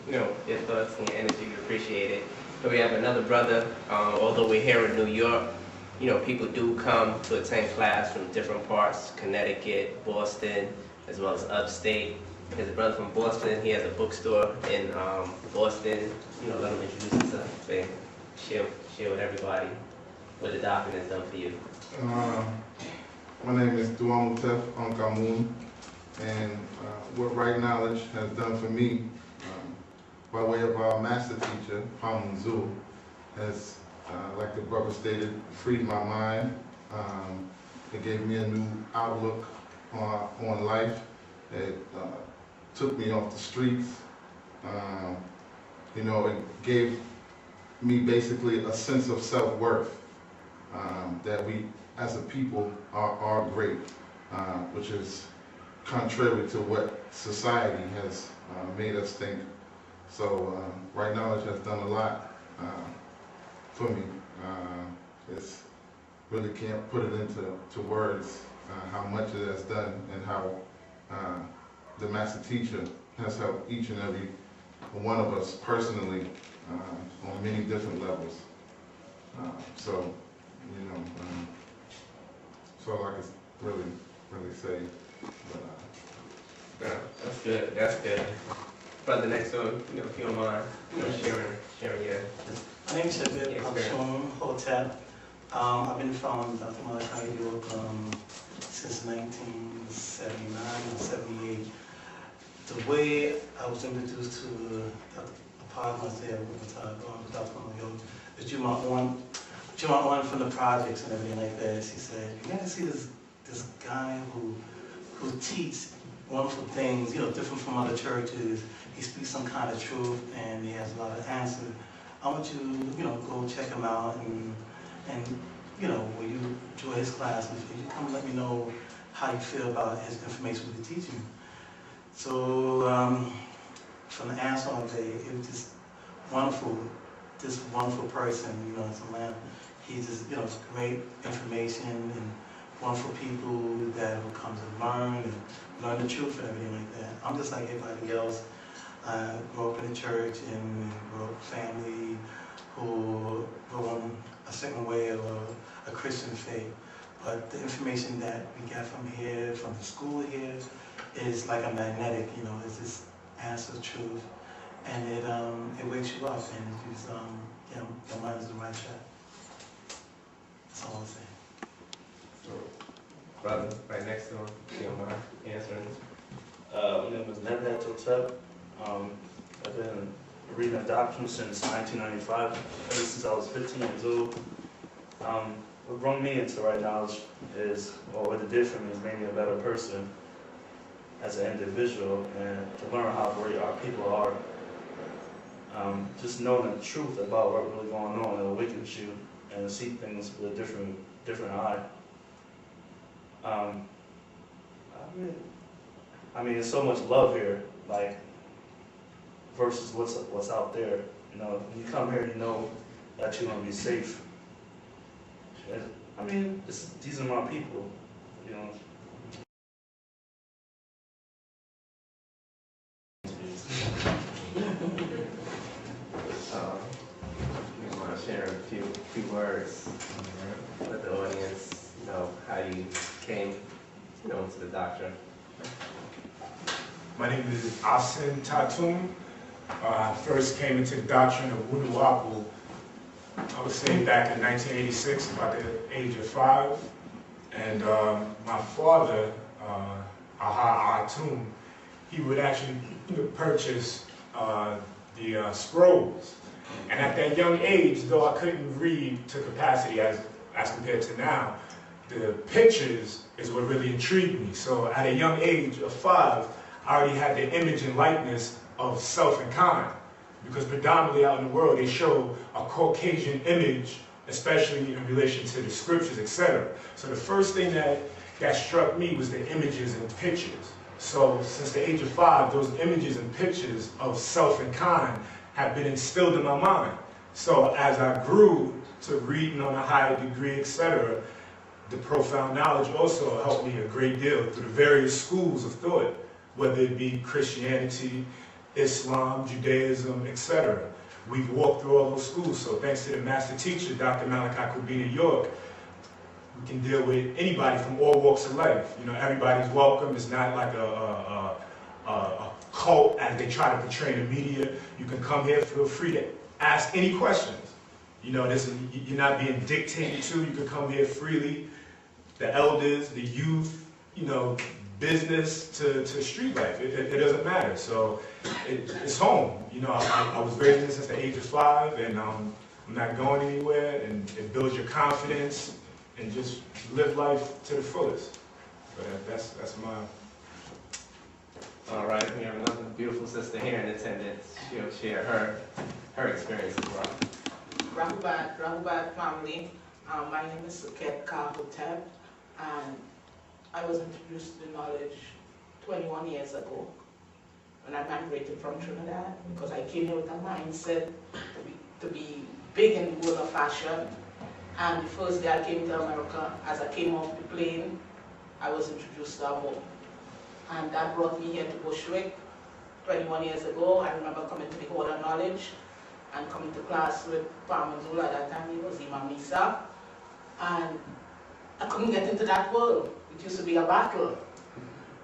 [SPEAKER 6] your thoughts and your energy. We appreciate it. So we have another brother. Although we're here in New York, people do come to attend class from different parts: Connecticut, Boston, as well as upstate. There's a brother from Boston. He has a bookstore in Boston. Let him introduce himself and share with everybody what the doctrine has done for you.
[SPEAKER 8] My name is Duamutef Onkamun, and what Right Knowledge has done for me, by way of our master teacher, Pamunzu, has, like the brother stated, freed my mind. It gave me a new outlook on life. It took me off the streets. It gave me basically a sense of self-worth, that we as a people are great, which is contrary to what society has made us think. So Right Knowledge has done a lot for me. It's really can't put it into words how much it has done, and how the master teacher has helped each and every one of us personally on many different levels. So all I can really say. But,
[SPEAKER 6] That's good. That's good. Brother next door, if you don't mind, sharing your.
[SPEAKER 10] My name is Shabir Hamshon Hotep. I've been from Dr. Malachi, New York, since 1979 or 78. The way I was introduced to Dr. Apartments there with Dr. Malachi is Juma on from the projects and everything like that. She said, "You gotta see this guy who teaches wonderful things, different from other churches. He speaks some kind of truth, and he has a lot of answers. I want you to, go check him out, and when you enjoy his classes, you come and let me know how you feel about his information with the teaching." So from the answer all day, it was just wonderful. This wonderful person, as a man, he just, great information and wonderful people that will come to learn the truth and everything like that. I'm just like everybody else. I grew up in the church and grew up family who grew on a certain way of a Christian faith. But the information that we get from here, from the school here, is like a magnetic, it's just answers truth. And it wakes you up, and you just, your mind is the right track. That's all I'm saying.
[SPEAKER 6] Brother, right next to him, if you don't mind answering.
[SPEAKER 11] My name is Nedad Totep. I've been reading the doctrine since 1995, ever since I was 15 years old. What brought me into Right Knowledge is, or what it did for me, is made me a better person as an individual, and to learn how great our people are. Just knowing the truth about what's really going on, it awakens you and see things with a different eye. I mean, there's so much love here, like, versus what's out there. When you come here, you know that you're gonna be safe. I mean, these are my people,
[SPEAKER 6] You want to share a few words, let the audience know how you came, to the doctrine.
[SPEAKER 12] My name is Asin Tatum. I first came into the doctrine of Wunuwapu, I would say back in 1986, about the age of 5. And my father, Aha Atum, he would actually purchase the scrolls. And at that young age, though I couldn't read to capacity as compared to now, the pictures is what really intrigued me. So at a young age of 5, I already had the image and likeness of self and kind. Because predominantly out in the world, they show a Caucasian image especially in relation to the scriptures, etc. So the first thing that struck me was the images and pictures. So since the age of 5, those images and pictures of self and kind have been instilled in my mind. So as I grew to reading on a higher degree, etc., the profound knowledge also helped me a great deal through the various schools of thought, whether it be Christianity, Islam, Judaism, etc. We've walked through all those schools, so thanks to the master teacher, Dr. Malachi Kubina York, we can deal with anybody from all walks of life. You know, everybody's welcome. It's not like a cult as they try to portray in the media. You can come here, feel free to ask any questions. You know, you're not being dictated to. You can come here freely. The elders, the youth, you know, business to street life. It doesn't matter. So it's home. You know, I was raised in this since the age of 5, and I'm not going anywhere. And it builds your confidence, and just live life to the fullest. But that's my.
[SPEAKER 6] All right, we have another beautiful sister here in attendance. She'll share her experience as well.
[SPEAKER 13] Rahubat family. My name is Suket Kahotep, and I was introduced to knowledge 21 years ago when I migrated from Trinidad, because I came here with a mindset to be big in the world of fashion. And the first day I came to America, as I came off the plane, I was introduced to a book. And that brought me here to Bushwick 21 years ago. I remember coming to the Hall of Knowledge and coming to class with Pamanzul. At that time he was Imam Nisa. And I couldn't get into that world. It used to be a battle,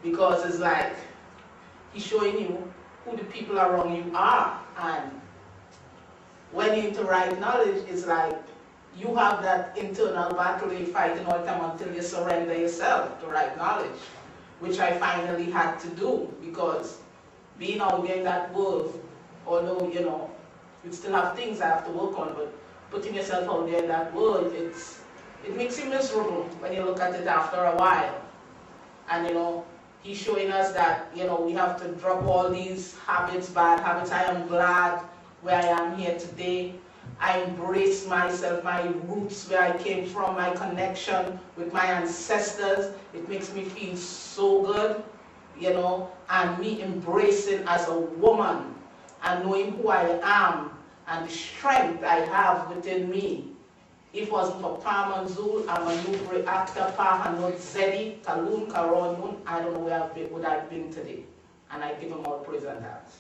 [SPEAKER 13] because it's like he's showing you who the people around you are. And when you into right knowledge, it's like you have that internal battle you're fighting all the time until you surrender yourself to right knowledge, which I finally had to do, because being out there in that world, although, you know, you still have things I have to work on, but putting yourself out there in that world, it makes you miserable when you look at it after a while. And, you know, he's showing us that, you know, we have to drop all these habits, bad habits. I am glad where I am here today. I embrace myself, my roots, where I came from, my connection with my ancestors. It makes me feel so good, you know, and me embracing as a woman and knowing who I am and the strength I have within me. If it wasn't for Pamanzul, Amanubri, Akta, Pahanot, Zedi, Kalun, Karonun, I don't know where I would have been today. And I give him all praise and thanks.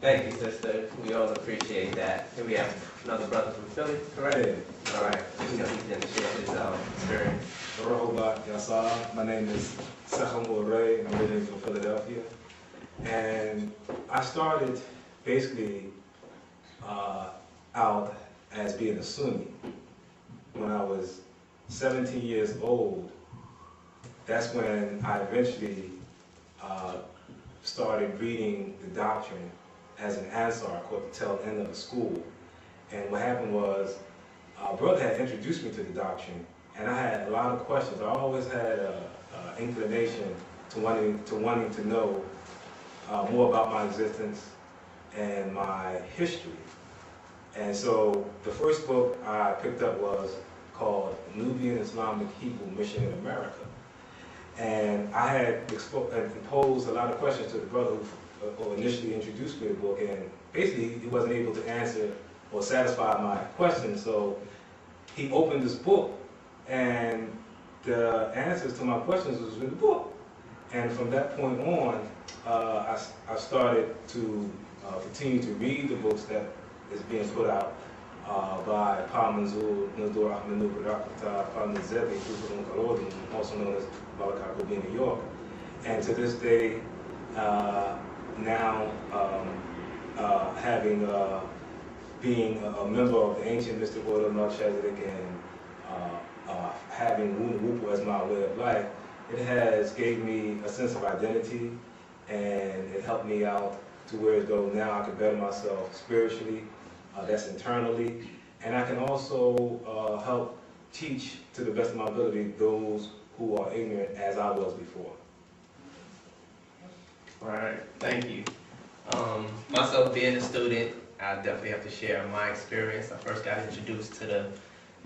[SPEAKER 6] Thank you, sister. We all appreciate that. Here we have another brother from Philly, correct?
[SPEAKER 14] Yeah.
[SPEAKER 6] All right. You know, he's going to share his experience.
[SPEAKER 14] Rahubat Yasa. My name is Sechamul Ray, and I'm living from Philadelphia. And I started basically out as being a Sunni. When I was 17 years old, that's when I eventually started reading the doctrine as an Ansar, called the tail end of the school. And what happened was, a brother had introduced me to the doctrine, and I had a lot of questions. I always had an inclination to wanting to know more about my existence and my history. And so the first book I picked up was called Nubian Islamic Hebrew Mission in America. And I had posed a lot of questions to the brother who initially introduced me to the book, and basically he wasn't able to answer or satisfy my questions. So he opened this book, and the answers to my questions was in the book. And from that point on, I started to continue to read the books that is being put out by Pamanzul, Nadur Ahmadu Barakata, Pamanzebi, also known as Malachi Kubina York. And to this day, now being a member of the ancient mystic order of Melchizedek and having Wupu as my way of life, it has gave me a sense of identity, and it helped me out to where it goes now. I can better myself spiritually, that's internally, and I can also help teach to the best of my ability those who are ignorant as I was before.
[SPEAKER 6] All right, thank you. Myself being a student, I definitely have to share my experience. I first got introduced to the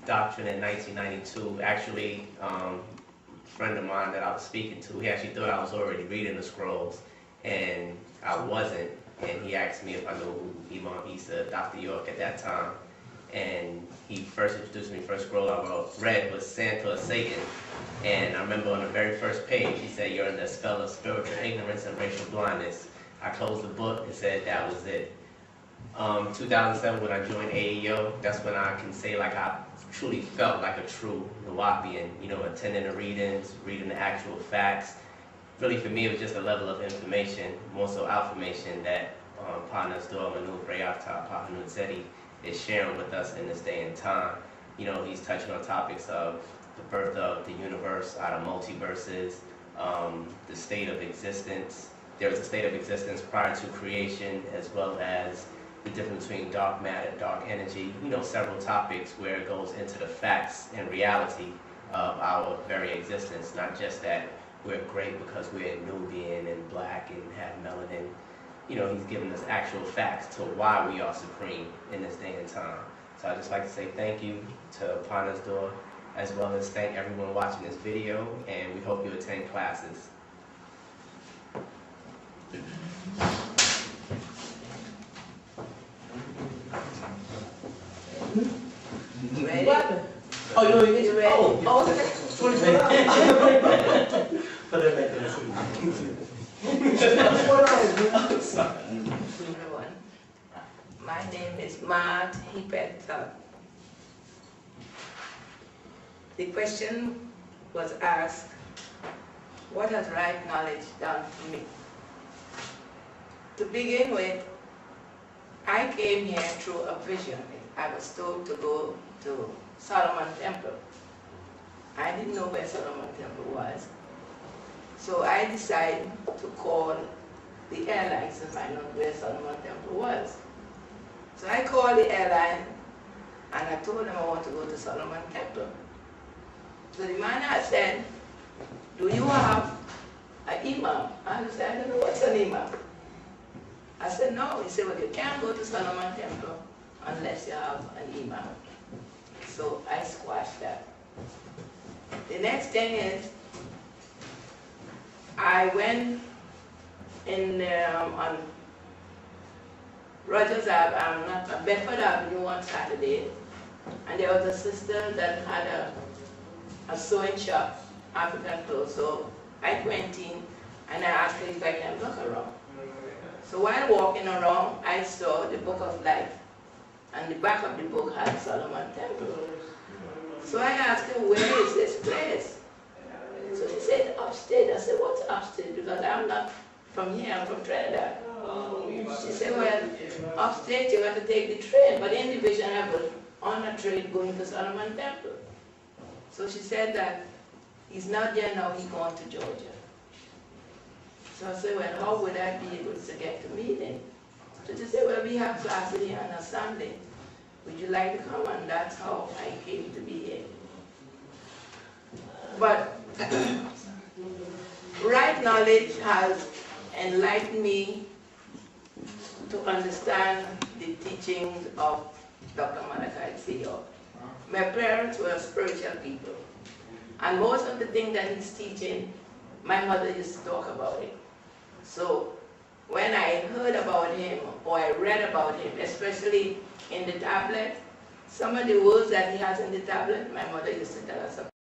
[SPEAKER 6] doctrine in 1992. Actually, a friend of mine that I was speaking to, he actually thought I was already reading the scrolls, and I wasn't. And he asked me if I knew who Imam Isa, Dr. York at that time. And he first introduced me, first scroll I read was Santa or Satan. And I remember on the very first page, he said, "You're in the spell of spiritual ignorance and racial blindness." I closed the book and said that was it. 2007, when I joined AEO, that's when I can say like I truly felt like a true Nuwapian, you know, attending the readings, reading the actual facts. Really for me, it was just a level of information, more so affirmation that Partners Dor Manu Brayata Pahanu Zedi is sharing with us in this day and time. You know, he's touching on topics of the birth of the universe out of multiverses, the state of existence. There was a state of existence prior to creation, as well as the difference between dark matter, dark energy, you know, several topics where it goes into the facts and reality of our very existence, not just that we're great because we're Nubian and black and have melanin. You know, he's giving us actual facts to why we are supreme in this day and time. So I'd just like to say thank you to Partners Dor, as well as thank everyone watching this video, and we hope you attend classes.
[SPEAKER 13] Ready? Oh, you ready? Oh, everyone, my name is Maat Hipeta. The question was asked, what has right knowledge done for me? To begin with, I came here through a vision. I was told to go to Solomon Temple. I didn't know where Solomon Temple was. So I decided to call the airlines to find out where Solomon Temple was. So I called the airline and I told them I want to go to Solomon Temple. So the man had said, "Do you have an imam?" I said, "I don't know what's an imam." I said, "No." He said, "Well, you can't go to Solomon Temple unless you have an imam." So I squashed that. The next thing is, I went in on Rogers Avenue, not Bedford Avenue on Saturday, and there was a sister that had a sewing shop, African clothes. So I went in and I asked her if I can look around. So while walking around, I saw the Book of Life, and the back of the book had Solomon Temple. So I asked her, "Where is this place?" So she said, "Upstate." I said, "What's upstate?" Because I'm not from here, I'm from Trinidad. She said, "Well, upstate you got to take the train, but in the vision I was on a train going to Solomon Temple." So she said that he's not there now, he's gone to Georgia. So I said, "Well, how would I be able to get to meet him?" So she said, "Well, we have classes here on a Sunday. Would you like to come?" And that's how I came to be here. But right knowledge has enlightened me to understand the teachings of Dr. Malachi. My parents were spiritual people, and most of the things that he's teaching, my mother used to talk about it. So when I heard about him, or I read about him, especially in the tablet, some of the words that he has in the tablet, my mother used to tell us about.